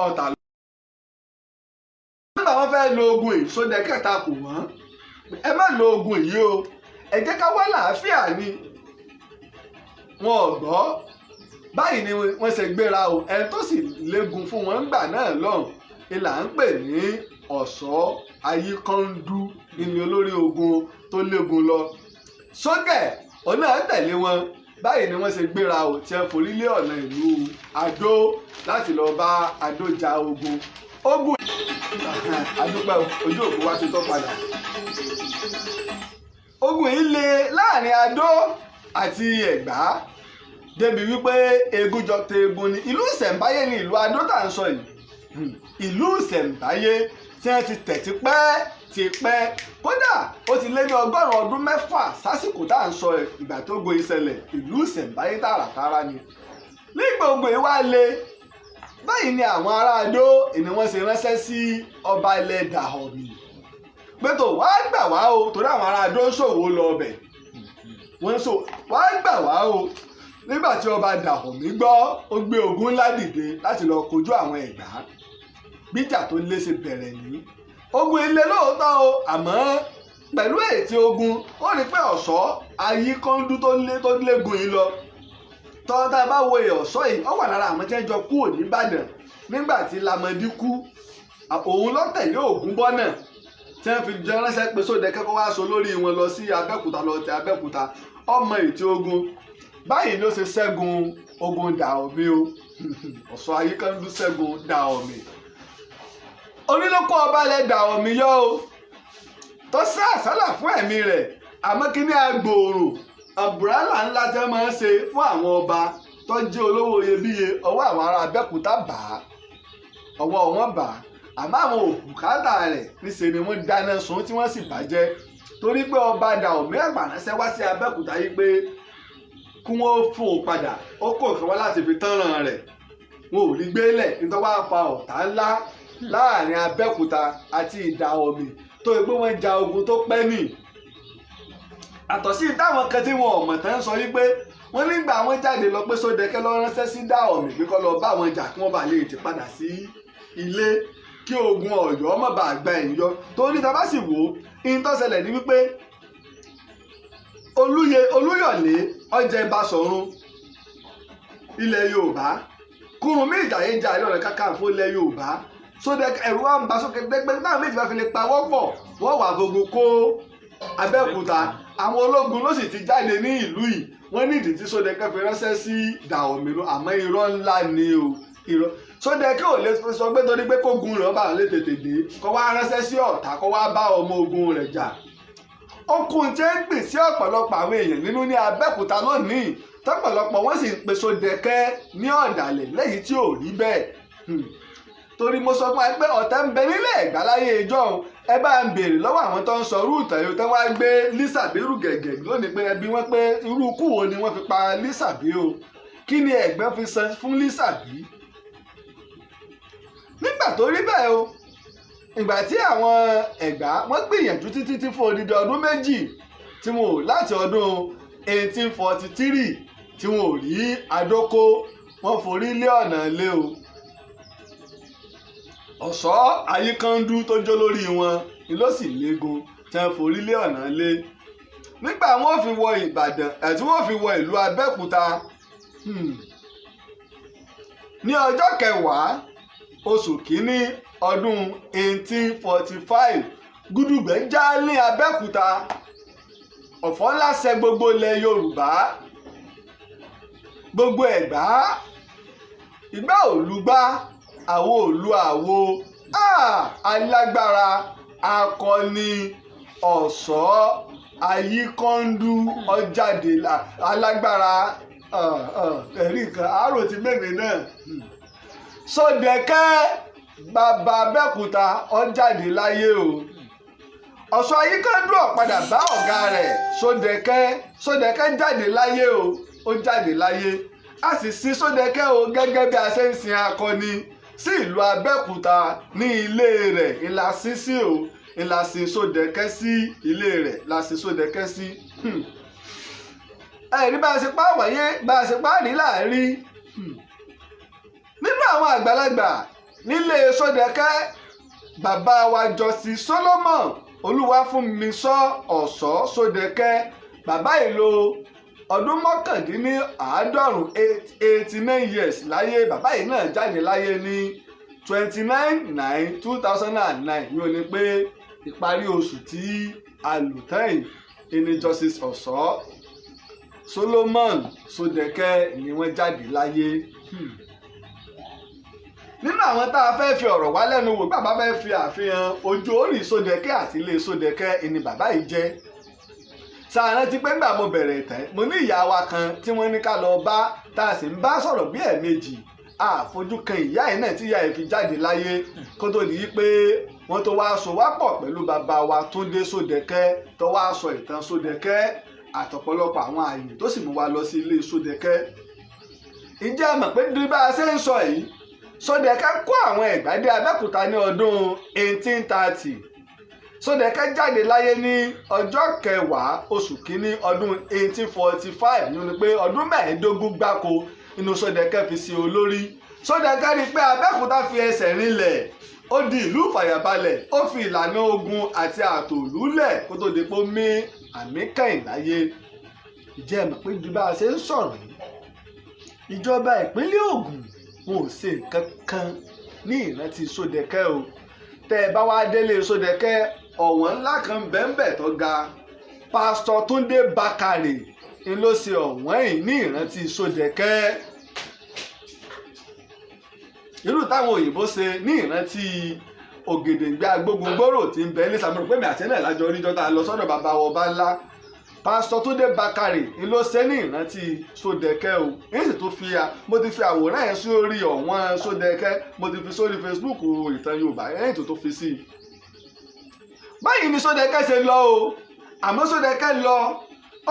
Ọ̀tà lọ. nígbà wọ́n fẹ́ lo ogun yìí Sódẹ̀kẹ́ takò wọ́n ẹ má lo ogun yìí o ẹ jẹ́ ká wá làáfíà ni wọn ò gbọ́ báyìí ni wọ́n ṣe gbéra o ẹni tó sì légun fún wọn gbà náà lọ́hùn ni là ń pè ní Ọ̀ṣọ́ Ayíkọ́ndú nínú olórí ogun tó légun lọ Sókè òun náà tẹ̀lé wọn báyìí ni wọ́n ṣe gbéra o tí wọ́n forí lé ọ̀nà ìlú Adó láti lọ bá Adó ja ogun adúpẹ́ ojú òkú wa ti tọ́ padà ogun yìí le láàrin Adó àti Ẹ̀gbá débi wípé egun jọ tẹ egun ni ìlú ìṣẹ̀ǹbáyé ni ìlú Adó tá à ń sọ yìí ìlú ìṣẹ̀ǹbáyé tí wọ́n ti tẹ̀ tipẹ́ kódà ó ti lé ní 100 ọdún mẹ́fà sásìkò tá à ń sọ ìgbà tó go ìṣẹ̀lẹ̀ ìlú ìṣẹ̀ǹbáyé tààràtàrà ni nígbà ogun yìí wá le báyìí ni àwọn ará Adó ni wọ́n ṣe ránṣẹ́ sí ọba ilẹ̀ Dàhọ̀mì pé tó wá gbà wá o torí àwọn ará Adó ń ṣòwò lọ ọbẹ̀ wọ́n sọ wá gbà wá o nígbà tí ọba Dàhọ̀mì gbọ́ ó gbé ogun ńlá dìde láti lọ kojú àwọn Ẹ̀gbá bíjà tó lé ṣe bẹ̀rẹ̀ ní ogun ilé lóòótọ́ o àmọ́ pẹ̀lú ètí ogun ó rí pé Ọ̀ṣọ́ Ayíkọ́ndú tó légun yìí lọ tọ́ta bá wo Ọ̀ṣọ́ yìí ó wà lára àwọn tí wọ́n jọ kúrò nìbàdàn nígbà tí Lámọdí kú òun ló tẹ̀lé Ògúnbọ́nà tí wọ́n fi jẹ ránṣẹ́ pé Sódẹkẹ́ kó wá so lórí wọn lọ sí Abẹ́òkúta lọ tẹ Abẹ́òkúta ọmọ ètí ogun báyìí ló ṣe ṣẹ́gun ogun Dàọ̀mì o Ọ̀ṣọ́ Ayíkándú ṣẹ́gun Dàọ̀mì onílókò ọba ilẹ̀ Dàọ̀mì yọ o tó sá àsálà fún ẹ̀mí rẹ̀ àmọ́ kí ní agbòòrò àbúrálà ńlá tí wọ́n máa ń ṣe fún àwọn ọba tó jẹ́ olówó iyebíye ọwọ́ àwọn ará Abẹ́òkúta bá ọwọ́ wọn bá àmọ́ àwọn òbùkátà rẹ̀ níṣẹ́ ni wọ́n dáná sun tí wọ́n sì bàjẹ́ torí pé ọba Dàọ̀mì àgbàránṣẹ́ wá sí Abẹ́òkúta yìí pé kí wọ́n fún un padà ó kó nǹkan wá láti fi tánràn rẹ̀ wọn ò rí gbélẹ̀ nítorí wọ́n á fa ọ̀tá ńlá láàrin Abẹ́òkúta àti Dàọ̀mì tó yẹ pé wọ́n ja ogun tó pẹ́ nì àtọ̀sí táwọn kan tí wọn ò mọ̀ tán sọ wípé wọ́n nígbà wọn jáde lọ pé Sódẹkẹ́ lọ ránṣẹ́ sí Dàọ̀mì pé kó lọ bá wọn jà kí wọ́n bá lè ti padà sí ilé kí ogun Ọ̀yọ́ má bàa gba ẹ̀yìn yọ torí tá a bá sì wò ó ihun tó ṣẹlẹ̀ ní wípé Olúyọ̀lé ọjẹ Basọ̀run ilẹ̀ Yorùbá Kúrúnmí Ìjàyè jà Ọọ̀ni Kakanfò ilẹ̀ Yorùbá Sódẹkẹ́ ẹ̀rù wa ń bá sókè gbẹgbẹ náà méjì bá fi lè pawọ́ pọ̀ wọ́n wà gbogbo kó Abẹ́òkúta àwọn ológun ló sì ti jáde ní ìlú yìí wọ́n nídìí tí Sódẹkẹ́ fi ránṣẹ́ sí Dàọ̀mì àmọ́ irọ́ ńlá ni o irọ́ Sódẹkẹ́ ò lè sọ pé torí pé kógun rẹ̀ ọba lè tètè dé kó wá ránṣẹ́ sí ọ̀tá kó wá bá ọmọ ogun rẹ̀ jà okùn tí ń gbìn sí ọ̀pọ̀lọpọ̀ àwọn èèyàn nínú ní Abẹ́òkúta lónìí tọ́pọ̀lọpọ̀ wọ́n sì ń pe Sódẹkẹ́ ní ọ̀dàlẹ̀ lẹ́yìn tí ò rí bẹ́ẹ̀ torí mo sọ fún wa pé ọ̀tẹ̀ ń bẹ nílẹ̀ Ẹ̀gbá láyé ìjọ ẹ bá ń béèrè lọ́wọ́ àwọn tó ń sọ irú ìtàn yìí tó wá gbé Lísàbí rù gẹ̀gẹ̀ lónìí pé ẹbí wọn pé irú ikú wo ni wọ́n fi pa Lísàbí o kí ni Ẹ̀gbá fi san fún Lísàbí nígbà tó rí bẹ́ẹ̀ o ìgbà tí àwọn Ẹ̀gbá wọ́n gbìyànjú títí fún odidi ọdún méjì tí wọn ò láti ọdún 1843 tí wọn ò rí Adókó wọ́n forí lé ọ̀nà lé o Ọ̀ṣọ́ Ayíkándú tó jó lórí wọn ni ló sì léegun tí wọ́n forí lé ọ̀nà lé nígbà wọn fi wọ Ìbàdàn tí wọ́n fi wọ ìlú Abẹ́òkúta ní ọjọ́ 10 oṣù kínní ọdún 1845 gúdúgbẹ́ já ní Abẹ́òkúta ọ̀fọ̀ ńlá ṣẹ gbogbo ilẹ̀ Yorùbá gbogbo Ẹ̀gbá ìgbà òlùgbà àwo òlu àwo alágbára akọni Ọ̀ṣọ́ Ayíkándú ọjáde alágbára ẹ̀rí nǹkan àárò ti mẹ́rin náà Sódẹkẹ́ bàbá Abẹ́òkúta ọjáde láyé o Ọ̀ṣọ́ Ayíkándú ọ̀padà bá ọ̀gá rẹ̀ Sódẹkẹ́ jáde láyé o ó jáde láyé a sì sin Sódẹkẹ́ o gẹ́gẹ́ bí a ṣe ń sin akọni sí ìlú Abẹ́òkúta ní ilé rẹ̀ ìlàsí sí o ìlàsí Sódẹkẹ́ sí ilé rẹ̀ ìlàsí Sódẹkẹ́ sí. ẹ̀rí bá a ṣe pa wáyé bá a ṣe pa rí láàrin nínú àwọn àgbàlagbà nílé Sódẹkẹ́ bàbá wa Justice Solomon Olúwafúnmisọ́ Ọ̀ṣọ́ Sódẹkẹ́ bàbá ìlò ọdún 89 89 years láyé bàbá yìí náà jáde láyé ní 29/9/2009 ní o ní pé ìparí oṣù tí a lò tẹ́yìn ní Justice Ọ̀ṣọ́ Solomon Sódẹkẹ́ ni wọ́n jáde láyé. nínú àwọn tá a fẹ́ fi ọ̀rọ̀ wá lẹ́nu wò bàbá fẹ́ fi àfihàn ojú orí Sódẹkẹ́ àti ilé Sódẹkẹ́ ni bàbá yìí jẹ́ sàrántí pé ńgbà mo bẹ̀rẹ̀ ìtàn mo ní ìyá wa kan tí wọ́n ní ká lọ bá tá a sì ń bá sọ̀rọ̀ bí ẹ̀ẹ̀mejì àfojú kan ìyá ẹ̀ náà tí ìyá ẹ̀ fi jáde láyé kó tó di pé wọ́n tó wá so wá pọ̀ pẹ̀lú bàbá wa Túndé Sódẹkẹ́ tó wá sọ ìtàn Sódẹkẹ́ àtọ̀pọ̀lọpọ̀ àwọn ààyè tó sì mú wa lọ sí ilé Sódẹkẹ́. ǹjẹ́ ẹ mọ̀ pé bí bá a ṣe ń sọ yìí Sódẹkẹ́ kó àwọn Ẹ̀gbá dé Abẹ́òkúta ní ọdún 1830 Sódẹkẹ́ jáde láyé ní ọjọ́ 10 oṣù kínní ọdún 1845 ní pé ọdún 15 gbáko inú Sódẹkẹ́ fi sí olórí. Sódẹkẹ́ rí i pé Abẹ́òkúta fi ẹsẹ̀ rinlẹ̀ ó di ìlú ìfàyàbalẹ̀ ó fi ìlànà ogun àti àtòlú lẹ̀ kó tó di pé ó mí àmì kẹ́yìn láyé. ìjẹ́ mọ̀ pé bí bá a ṣe ń sọ̀rọ̀ yìí ìjọba ìpínlẹ̀ Ògùn wọn ò ṣe nǹkan kan ní ìrántí Sódẹkẹ́ o tẹ́ ẹ bá wá délé Sódẹkẹ́ ọ̀wọ́n ńlá kan bẹ́ẹ̀nbẹ́ẹ̀ tó ga pásítọ̀ Túndé Bákàrè ń ló ṣe ọ̀wọ́n yìí ní ìrántí Sódẹ̀kẹ́ irú táwọn òyìnbó ṣe ní ìrántí Ògèdèngbé Agbógungbòrò tí ń bẹ ní sàmúlò pé mi àti ẹ̀ lájọ oníjọ́ tá a lọ sọ́dọ̀ bàbá ọba ńlá pásítọ̀ Túndé Bákàrè ń ló ṣe ní ìrántí Sódẹ̀kẹ́ o èyí sì tún mo ti fi àwòrán yẹn sórí ọ̀wọ́n Sódẹ̀kẹ́ mo ti fi sórí Facebook Ìtàn Yorùbá ẹ̀yìn tó fi sí i. báyìí ni Sódẹ̀kẹ́ ṣe lọ o àmọ́ Sódẹ̀kẹ́ lọ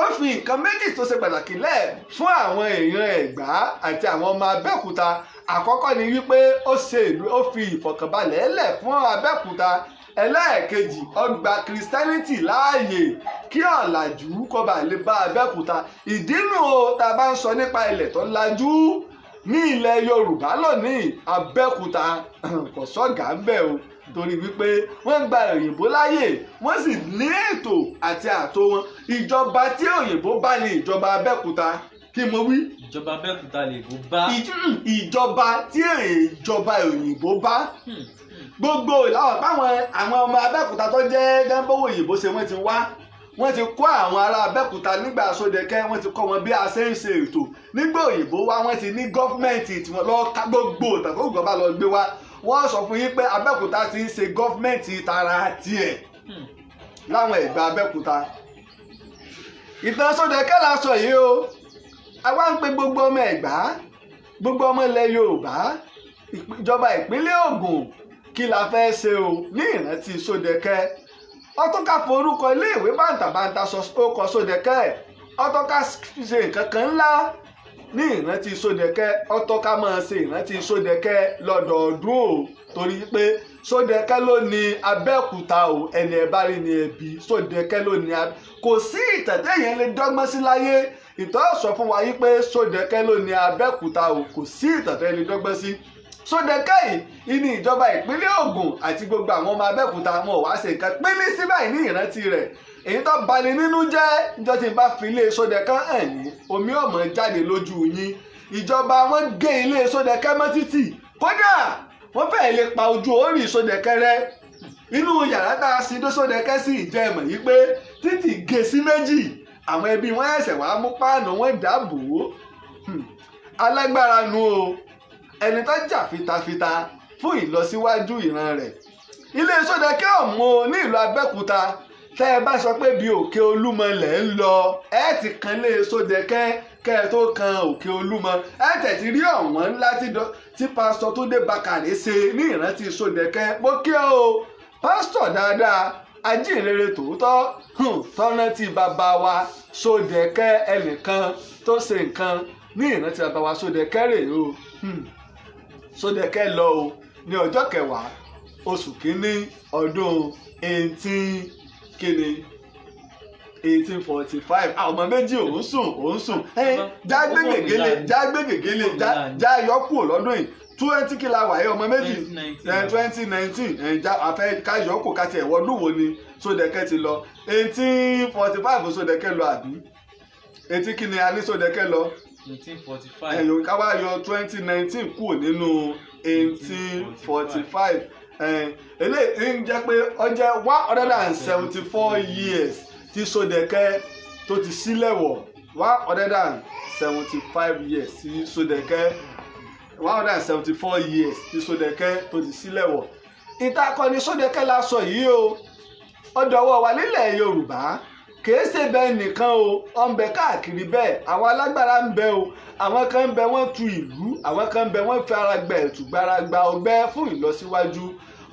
ó fi nǹkan méjì tó ṣe pàtàkì lẹ̀ fún àwọn èèyàn Ẹ̀gbá àti àwọn ọmọ Abẹ́òkúta àkọ́kọ́ ni wípé ó fi ìfọ̀kànbalẹ̀ lẹ̀ fún Abẹ́òkúta ẹlẹ́ẹ̀kejì ó gba Christianity láàyè kí ọ̀làjú kó bá lè bá Abẹ́òkúta ìdínú tá a bá ń sọ nípa ilẹ̀ tó lajú ní ilẹ̀ Yorùbá lónìí Abẹ́òkúta kò sọ́gà ń bẹ̀ o torí wípé wọ́n gba òyìnbó láyè wọ́n sì ní ètò àti ààtò wọn ìjọba tí òyìnbó bá ní ìjọba Abẹ́òkúta kí mo wí. ìjọba Abẹ́òkúta lè bó bá. ìjọba tí ìjọba òyìnbó bá gbogbo ìlànà báwọn àwọn ọmọ Abẹ́òkúta tó jẹ́ gánbówó òyìnbó ṣe wọ́n ti wá wọ́n ti kọ́ àwọn ará Abẹ́òkúta nígbà Sódẹ̀kẹ́ wọ́n ti kọ́ wọn bí a ṣe ń ṣe ètò nígbà òyìnbó wá wọ́n ti ní gọ́fìmẹ̀ntì tí wọ́n lọ ká gbogbo tàbí ògbọ́n bá lọ gbé wá wọ́n sọ fún yín pé Abẹ́òkúta ti ń ṣe gọ́fìmẹ̀ntì tara tiẹ̀ láwọn Ẹ̀gbá Abẹ́òkúta. Ìtàn Sódẹ̀kẹ́ la sọ yìí o àwa ń pe gbogbo ọmọ Ẹ̀gbá gbogbo ọmọ ilẹ̀ Yorùbá ìjọba ìpínlẹ̀ Ògùn kí la fẹ́ ṣe o ní ìrántí Sódẹ̀kẹ́ ọtún ká forúkọ iléèwé bàǹtàbàǹtà sọkọ Sódẹ̀kẹ́ ọtún ká ṣe nǹkan kan ńlá ní ìrántí Sódẹ̀kẹ́ ọtún ká máa ṣe ìrántí Sódẹ̀kẹ́ lọ́dọọdún o torí pé Sódẹ̀kẹ́ ló ní Abẹ́òkúta o ẹni ẹ bá rí ni ẹbí Sódẹ̀kẹ́ ló ní kò sí ìtẹ̀tẹ̀ yẹn lè dọ́gbọ́n sí láyé ìtọ́ sọ fún wa yí pé Sódẹ̀kẹ́ ló ní Abẹ́òkúta o kò sí ìtẹ̀tẹ̀ lè dọ́gbọ́n sí. Sódẹ̀kẹ́ yìí ní ìjọba ìpínlẹ̀ Ògùn àti gbogbo àwọn ọmọ Abẹ́òkúta wọn ò wá ṣe nǹkan pínlẹ̀ sí báyìí ní ìrántí rẹ̀ èyí tó bani nínú jẹ́ níjọ́ tí n bá fi ilé Sódẹ̀kẹ́ hàn yín omi ọ̀mọ̀ jáde lójú yín ìjọba wọn gé ilé Sódẹ̀kẹ́ mọ́ títì kódà wọ́n fẹ́ẹ́ lè pa ojú orí Sódẹ̀kẹ́ rẹ́ inú yàrá tá a sin dé Sódẹ̀kẹ́ sí ìjẹ́ ẹ̀mọ̀ yìí pé títì gé sí méjì àwọn ẹbí wọn ẹ̀sẹ̀ wàá mú páànù wọn dàbò alágbára nu o ẹni tó jà fitafita fún ìlọsíwájú ìran rẹ̀ ilé Sódẹ̀kẹ́ ọ̀mọ́ ní ìlú Abẹ́òkúta tẹ́ ẹ bá sọ pé bí Òkè Olúmọ lẹ̀ ń lọ ẹ ti kan lé Sódẹ̀kẹ́ kẹ́ ẹ tó kan Òkè Olúmọ ẹ tẹ̀sí rí ọ̀wọ́n ńlá tí pásítọ̀ Túndé Bákàrè ṣe ní ìrántí Sódẹ̀kẹ́ mo kí ọ o pásítọ̀ dáadáa ajínrere tòótọ́ tọ́nà tí bàbá wa Sódẹ̀kẹ́ ẹnìkan tó ṣe nǹkan ní ìrántí bàbá wa Sódẹ̀kẹ́ rèé o Sódẹ̀kẹ́ lọ o ní ọjọ́ 10 oṣù kínní ọdún 1845 àwọn ọmọ méjì òun sùn jágbé gègéle já yọkù lọ́dún yìí 20 kí la wà yìí ọmọ méjì 2019 àfẹ́ ká yọkù ká tiẹ̀ wọ́dún wo ni Sódẹ̀kẹ́ ti lọ 1845 Sódẹ̀kẹ́ lọ àbí 18 kí ni a ní Sódẹ̀kẹ́ lọ 1845 ẹ̀yọ̀ ká wá yọ 2019 kúrò nínú 1845 eléyìí ń jẹ́ pé ó jẹ́ 174 years tí Sódẹ̀kẹ́ tó ti sílẹ̀ wọ̀ 175 years tí Sódẹ̀kẹ́ 174 years tí Sódẹ̀kẹ́ tó ti sílẹ̀ wọ̀ ìtakọni Sódẹ̀kẹ́ la sọ yìí o ọ̀dọ̀wọ́ wa nílẹ̀ Yorùbá kìí ṣe bẹ́ẹ̀ nìkan o ọ ń bẹ káàkiri bẹ́ẹ̀ àwọn alágbára ń bẹ o àwọn kan ń bẹ wọ́n tu ìlú àwọn kan ń bẹ wọ́n fi ara gbẹ ẹ̀tùgbára gba ọgbẹ́ fún ìlọsíwájú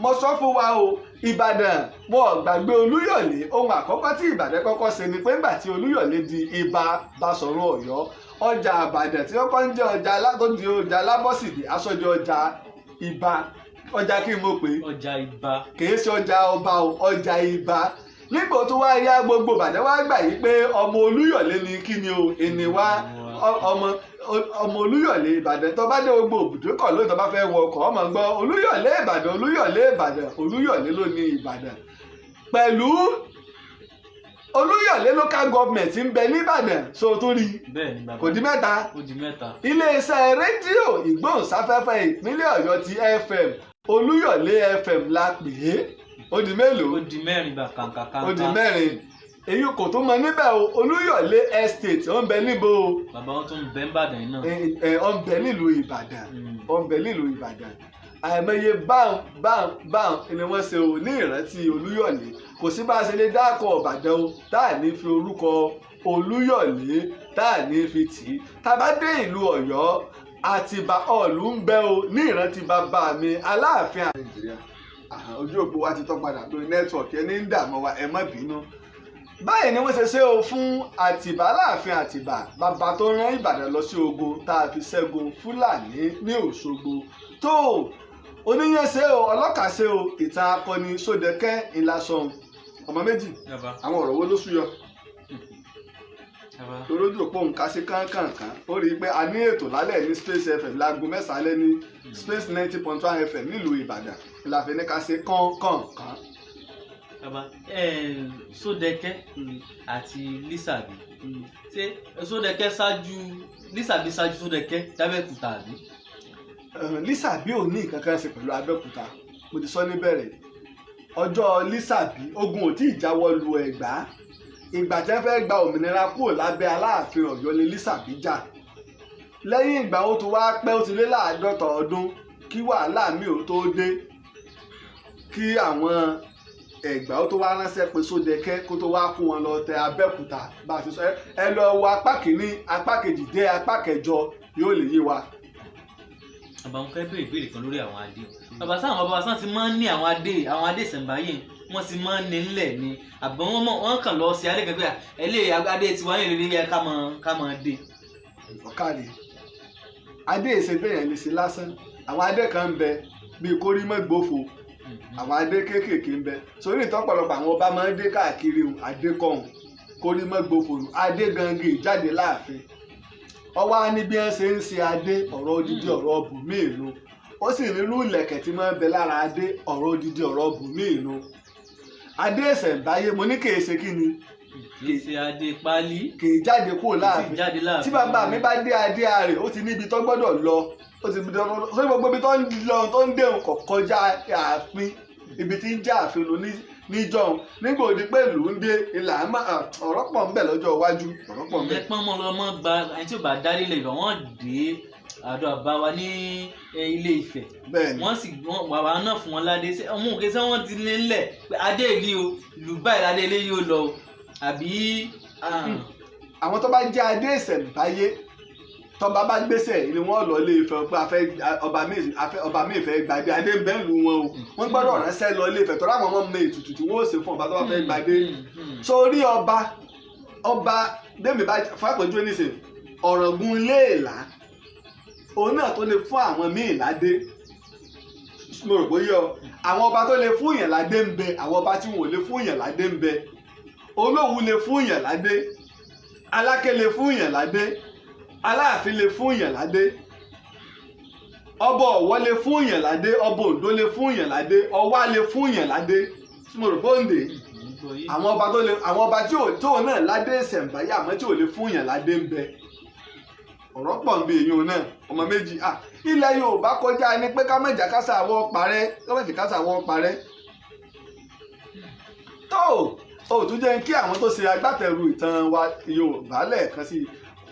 mo sọ fún wa o Ìbàdàn wọn ò gbàgbé Olúyọ̀lé ohun àkọ́kọ́ tí Ìbàdàn kọ́kọ́ ṣe ni pé nígbà tí Olúyọ̀lé di Ìbà Basọ̀run Ọ̀yọ́ ọjà Ìbàdàn tí wọ́n kọ́ ń jẹ́ ọjà látọ́jú ọjà Lábọ́sìdì aṣọ́jú ọjà Ìbà ọjà kí n mọ̀ pé ọjà Ìbà kìí ṣe ọjà ọba o ọjà Ìbà nígbà tó wá yá gbogbo Ìbàdàn wá gbà yí pé ọmọ Olúyọ̀lé ni kí ni o ẹni wá ọmọ Olúyọ̀lé Ìbàdàn tó bá dé gbogbo òbùdókọ̀ lóyún tó bá fẹ́ wọ ọkọ̀ ọmọ gbọ́ Olúyọ̀lé Ìbàdàn Olúyọ̀lé Ìbàdàn Olúyọ̀lé ló ní Ìbàdàn pẹ̀lú Olúyọ̀lé local government ń bẹ nìbàdàn so tó rí kò di mẹ́ta iléeṣẹ́ rédíò ìgbóhùnsáfẹ́fẹ́ ìpínlẹ̀ Ọ̀yọ́ ti FM Olúyọ̀lé FM la pè é ó di mélòó ó di mẹ́rin bá kàǹkàǹkà. ó di mẹ́rin èyí kò tó mọ níbẹ̀ o Olúyọ̀lé estate ó ń bẹ níbo o. bàbá wọn tún ń bẹ Ìbàdàn náà. ó ń bẹ nílùú Ìbàdàn ó ń bẹ nílùú Ìbàdàn àìmọye báwọn ni wọ́n ṣe o ní ìrántí Olúyọ̀lé kò sí bá a ṣe lè dákọ̀ Ìbàdàn o tá à ní fi orúkọ Olúyọ̀lé tá à ní fi tì í tá a bá dé ìlú Ọ̀yọ́ Àtìbà ọ̀lú ń bẹ o ní ìrántí bàbá mi Aláàfin Nàìjíríà ojú òpó wa ti tọ́ padà lórí nẹ́tíwọ̀kì ẹni ń dààmú wa ẹ má bínú. Báyìí ni wọ́n ṣe ṣe o fún Àtìbà Aláàfin Àtìbà bàbá tó rán Ìbàdàn lọ sí ogun tá a fi ṣẹ́gun Fúlàní ní Òṣogbo tó oníyẹn o ọlọ́kà o ìtàn akọni Sódẹkẹ́ ìlàsàn ọmọ méjì àwọn ọ̀rọ̀ wo ló súyọ torójú òpó nǹkan sí kánkànkán ó rí i pé a ní ètò lálẹ́ ní Space FM láago mẹ́sàn-án lẹ́ ní Space 90.1 FM nílùú Ìbàdàn ìlàfẹ́ ní ká ṣe kánkànkán. Sódẹkẹ́ àti Lísàbí ṣé Sódẹkẹ́ ṣáájú Lísàbí ṣáájú Sódẹkẹ́ d'Abẹ́òkúta àbí. Lísàbí ò ní nǹkan kan ṣe pẹ̀lú Abẹ́òkúta mo ti sọ níbẹ̀rẹ̀ ọjọ́ Lísàbí ogun ò tí ì jáwọ́ lu Ẹ̀gbá ìgbà tí wọ́n fẹ́ gba òmìnira kúrò lábẹ́ Aláàfin Ọ̀yọ́ ni Lísàbí jà lẹ́yìn ìgbà ó ti wá pẹ́ ó ti lé láàádọ́ta ọdún kí wàhálà mi ò tó dé kí àwọn Ẹ̀gbá ó tó wá ránṣẹ́ pé Sódẹkẹ́ kó tó wá fún wọn lọ tẹ Abẹ́òkúta bá a ti sọ ẹ lọ wo apá kìíní apá kejì dé apá kẹjọ yóò lè yé wa. bàbá mo fẹ́ béèrè ìbéèrè kan lórí àwọn adé bàbá sáwọn bàbá sáà ti máa ń ní àwọn adé ìṣẹ̀ǹbáyé wọ́n ti máa ń ní nílẹ̀ ni àbọ̀ wọ́n kàn lọ sí alẹ́ gẹ́gẹ́ ẹlẹ́ adé tiwa yẹn lórí ẹ ká máa dé. ọ̀kadì adé ìṣègbèyàn lè ṣe lásán àwọn adé kan ń bẹ bíi kórìmọ́gbòfo àwọn adé kéékèèké ń bẹ sórí ìtọ́pọ̀lọpọ̀ àwọn ọba máa ń dé káàkiri adé kọ̀ọ̀hún kórìmọ́gbòfo adé gangan ìjáde láàfin ọwọ́ á ní bí wọ́n ṣe ń ṣe adé ọ̀rọ̀ odidi ọ̀rọ̀ bùnmí ìlú ó sì nínú ìlẹ̀kẹ̀ tí máa ń bẹ lára adé ọ̀rọ̀ odidi ọ̀rọ̀ bùnmí ìlú adé ìṣẹ̀ǹbáyé mo ní kèé ṣe kí ni kì í ṣe adé pálí kèé jáde kúrò láàfin tí bàbá mi bá dé adé ààrẹ ó ti níbi tó gbọ́dọ̀ lọ ó ti sọ gbogbo ibi tó ń lọ tó ń dẹ̀hùn kọ̀ kọjá ààfin ibi tí ń já ààfin lọ níjọ́un nígbà òdi pé ìlú ń dé ilà ọ̀rọ̀ pọ̀ ń bẹ lọ́jọ́ iwájú ọ̀rọ̀ pọ̀ ń bẹ. ẹ̀pọ́n mọ́ lọ́mọ́ gba ẹni tí ò bá dárí lè lọ wọ́n dé àdó àbá wa ní Ilé Ifẹ̀ wọ́n sì wàá náà fún wọn ládé ọmọ òkè sẹ́ wọ́n ti nílẹ̀ pé adé ìlú o ìlú báyìí ládé ilé yóò lọ àbí. àwọn tó bá jẹ́ adé ìṣẹ̀ǹbáyé tọ́ba bá gbèsè ni wọ́n lọ Ilé Ifẹ̀ pé ọba mi fẹ́ gbadé adé ń bẹ ìlú wọn o wọ́n gbọ́dọ̀ ránṣẹ́ lọ Ilé Ifẹ̀ tọ́ra àwọn ọmọ mi ètùtù tí wọ́n ó ṣe fún ọba tó bá fẹ́ gbadé sórí ọba dẹ́mi bá fàpọ̀jú ẹnìṣẹ́ Ọ̀ràngún Iléèlá òun náà tó lè fún àwọn míì ládé mo rò bóyá àwọn ọba tó lè fún yàn ládé ń bẹ àwọn ọba tí wọn ò lè fún yàn ládé ń bẹ Olówu lè fún yàn ládé Aláké lè fún yàn ládé Aláàfin lè fún yàn ládé ọba Ọ̀wọ̀ lè fún yàn ládé ọba Oǹdó lè fún yàn ládé Ọ̀wá lè fún yàn ládé mo rò bóńdè àwọn ọba tí ò náà ládé ìṣẹ̀ǹbáyé àmọ́ tí ò lè fún yàn ládé ń bẹ ọ̀rọ̀ pọ̀ ń bí èyí náà ọmọ méjì ilẹ̀ Yorùbá kọjá ní pé ká mẹ́jà kásà àwọn parẹ́ tó o tún jẹ́ kí àwọn tó ṣe agbátẹrù ìtàn wa Yorùbá lẹ́ẹ̀kan sí i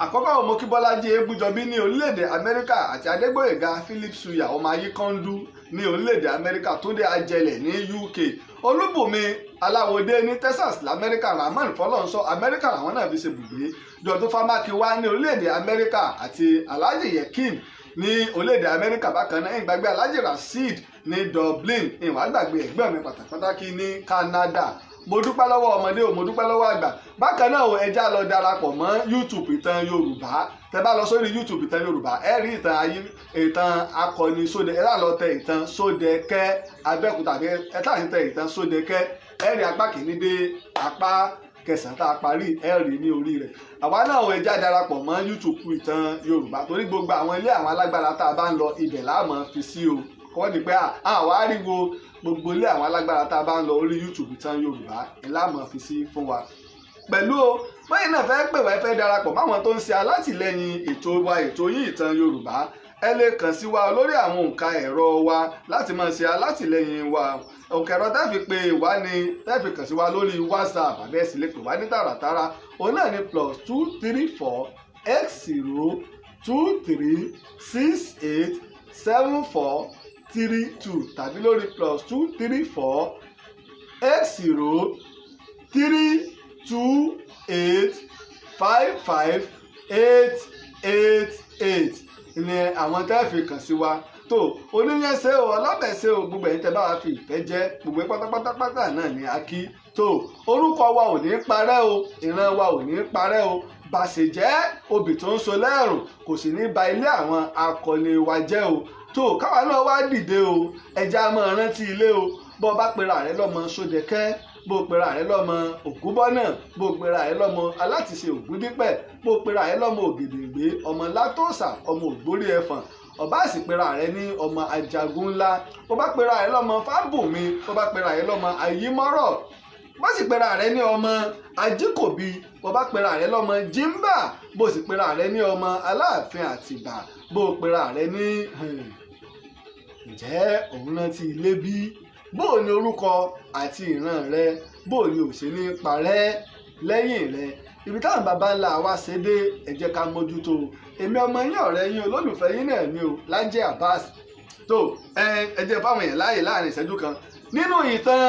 àkọ́kọ́ ọmọ kí Bọ́lájí Egbújọbí ní orílẹ̀-èdè Amẹ́ríkà àti Adégbóyèga Philip Suya ọmọ Ayíkọ́ndú ní orílẹ̀-èdè Amẹ́ríkà Túndé Ajẹlẹ̀ ní UK Olúbùnmi Aláwọ̀dé ní Texas lamẹ́ríkà Rahman Fọlọ́nṣọ́ Amẹ́ríkà làwọn náà fi ṣe bùgbé Dọ̀tún Fámákinwá ní orílẹ̀-èdè Amẹ́ríkà àti Alhaji Yekim ní orílẹ̀-èdè Amẹ́ríkà bákan náà ìgbàgbé Alhaji Rasheed ní Dublin ìwà gbàgbé ẹ̀gbọ́n mi pàtàkì ní Canada mo dúpẹ́ lọ́wọ́ ọmọdé o mo dúpẹ́ lọ́wọ́ àgbà bákan náà ẹja lọ darapọ̀ mọ́ YouTube Ìtàn Yorùbá tẹ́ bá lọ sórí YouTube Ìtàn Yorùbá ẹ rí ìtàn akọni Sódẹ ẹ lọ tẹ ìtàn Sódẹkẹ́ Abẹ́òkúta àbí ẹ tà ní tẹ ìtàn Sódẹkẹ́ ẹ rí apá kìíní dé apá kẹsàn-án tá a parí ẹ rí ní orí rẹ̀ àwa náà ẹja darapọ̀ mọ́ YouTube Ìtàn Yorùbá torí gbogbo àwọn ilé àwọn alágbára tá a bá ń lọ ibẹ̀ láàmú fi sí o kọ́ di pé àwa ariwo gbogbo ilé àwọn alágbára tá a bá ń lọ orí YouTube Ìtàn Yorùbá ìlànà fi sí fún wa pẹ̀lú o báyìí náà fẹ́ pè wá fẹ́ darapọ̀ máwọn tó ń ṣe alátìlẹ́yìn ètò wa ètò yìí Ìtàn Yorùbá ẹ lè kàn sí wa lórí àwọn òǹkà ẹ̀rọ wa láti máa ṣe alátìlẹyìn wa. òǹkà ẹ̀rọ tẹ́ fi pè wá ní tẹ́ fi kàn sí wa lórí WhatsApp àbí ẹ sì lè pè wá ní tààràtàrà òun náà ní +234 x023687432 tàbí lórí +234 x032855888 ni àwọn tẹ́ fi kàn sí wa. tó oníyẹnsẹ́ o ọlọ́bẹ̀ẹ́sẹ́ o gbogbo ẹ̀yin tẹ́ bá wa fi ìfẹ́ jẹ́ gbogbo pátápátá náà ni a kí. tó orúkọ wa ò ní parẹ́ o ìran wa ò ní parẹ́ o bàṣẹ̀jẹ́ obì tó ń so lẹ́rùn kò sì ní ba ilé àwọn akọni wa jẹ́ o. tó káwa náà wá dìde o ẹja máa rántí ilé o bó bá pera rẹ lọ́mọ Ṣódẹkẹ́ bó pera rẹ lọ́mọ Ògúnbọ́nà bó pera rẹ lọ́mọ Alátìṣe Ògúndípẹ̀ bó pera rẹ lọ́mọ Ògèdèngbé ọmọ Látòsà ọmọ Ògbórí Ẹfọ̀n ọba sì pera rẹ ní ọmọ Ajagun ńlá bó bá pera rẹ lọ́mọ Fábùnmi bó bá pera rẹ lọ́mọ Ayímọ́rọ̀ bó sì pera rẹ ní ọmọ Ajíkòbí bó bá pera rẹ lọ́mọ Jímbà bó sì pera rẹ ní ọmọ Aláàfin Àtìbà bó pera rẹ ní ǹjẹ́ òun rántí ilé bí bó ní orúkọ àti ìran rẹ bó ní òṣèlú parẹ́ lẹ́yìn rẹ ibi táwọn baba ńlá wa ṣe dé ẹ jẹ́ ká mójútó èmi ọmọ yín ọ̀rẹ́ yín olólùfẹ́ yín náà ni o Lájí Abbas. tó ẹ jẹ́ fáwọn èèyàn láàyè láàrin ìṣẹ́jú kan nínú ìtàn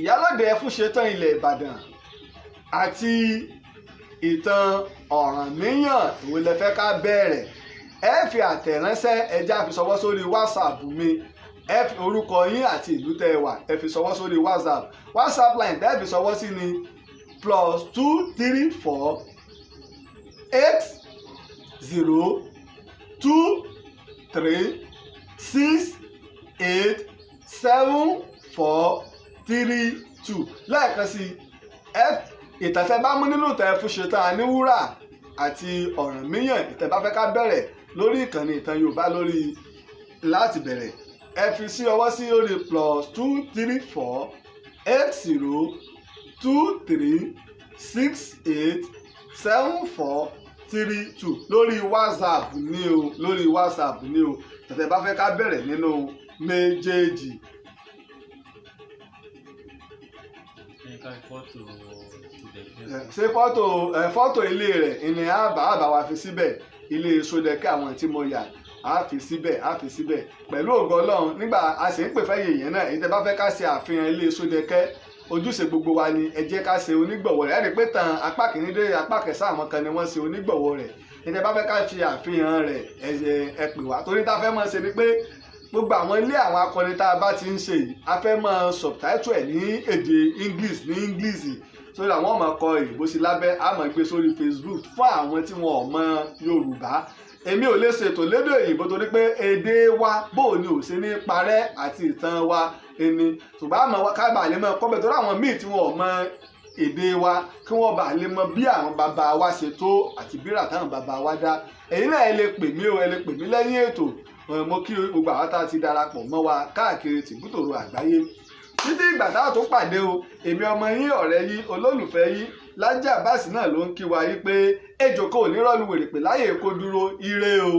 Ìyálóde Ẹfúnṣetán ilẹ̀ Ìbàdàn àti ìtàn Ọ̀rànmíyàn ìwé lẹ fẹ́ ká bẹ̀rẹ̀ ẹ fi àtẹ̀ránṣẹ́ ẹ já fi ṣọwọ́ sórí WhatsApp mi ẹ fi orúkọ yín àti ìlú tẹ́ ẹ wà ẹ fi ṣọwọ́ sórí WhatsApp line tẹ́ ẹ fi ṣọwọ́ sí ni +234 x023687432 lẹ́ẹ̀kan sí ìtẹ̀fẹ́ bá mú nínú ìtàn Ẹfúnṣetán Aníwúrà àti Ọ̀rànmíyàn ìtẹ̀bá fẹ́ ká bẹ̀rẹ̀ lórí ìkànnì Ìtàn Yorùbá lórí láti bẹ̀rẹ̀ ẹ fi sí ọwọ́ sí orí +234 x023687432 lórí WhatsApp ní o tẹ̀tẹ̀ bá fẹ́ ká bẹ̀rẹ̀ nínú méjèèjì. ṣé fọ́tò ilé rẹ̀ ìní àbá wa fi síbẹ̀ ilé Ṣódẹkẹ́ àwọn tí mo yà á fi síbẹ̀ pẹ̀lú ògo Ọlọ́run nígbà a sì ń pè fẹ́ yèèyàn náà èyí tẹ́ bá fẹ́ ká ṣe àfihàn ilé Ṣódẹkẹ́ ojúṣe gbogbo wa ni ẹ jẹ́ ká ṣe onígbọ̀wọ́ rẹ̀ ẹ rí i pé tàn apá kìíní dé apá kẹsàn-án àwọn kan ni wọ́n ṣe onígbọ̀wọ́ rẹ̀ èyí tẹ́ bá fẹ́ ká ṣe àfihàn rẹ̀ ẹ pè wá torí tá a fẹ́ máa ṣe ni pé gbogbo àwọn ilé àwọn akọni tá a bá ti ń ṣe yìí a fẹ́ máa subtitle ẹ̀ ní èdè English sórí àwọn ọmọ kọ ìbò sí lábẹ́ a máa gbé sórí Facebook fún àwọn tí wọn ò mọ Yorùbá èmi ò lè ṣètò lédè òyìnbó torí pé èdè wa bó ni ò ṣe ní parẹ́ àti ìtàn wa ẹni ṣùgbọ́n àmọ́ kábà lè mọ kọ́bẹ̀ torí àwọn míì tí wọn ò mọ èdè wa kí wọ́n bá lè mọ bí àwọn bàbá wa ṣe tó àti bírà táwọn bàbá wa dá ẹ̀yin náà ẹ lè pè mí lẹ́yìn ètò mo kí gbogbo àwọn tá a ti darapọ̀ mọ́ wa káàkiri tìbútòrò àgbáyé títí ìgbà táwọn tó pàdé o èmi ọmọ yín ọ̀rẹ́ yín olólùfẹ́ yín Lájí Abbas náà ló ń kí wa yí pé ejò kò ní rọ́ọ̀lù wèrè pè láyè kó dúró ire o.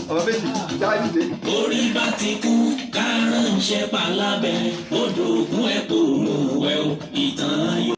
ọ̀rọ̀ méjì jáde. orí bá ti kú kárànṣẹ́ palábẹ́ odò ògùn ẹ̀ kò mú wẹ̀ o ìtàn ayọ̀.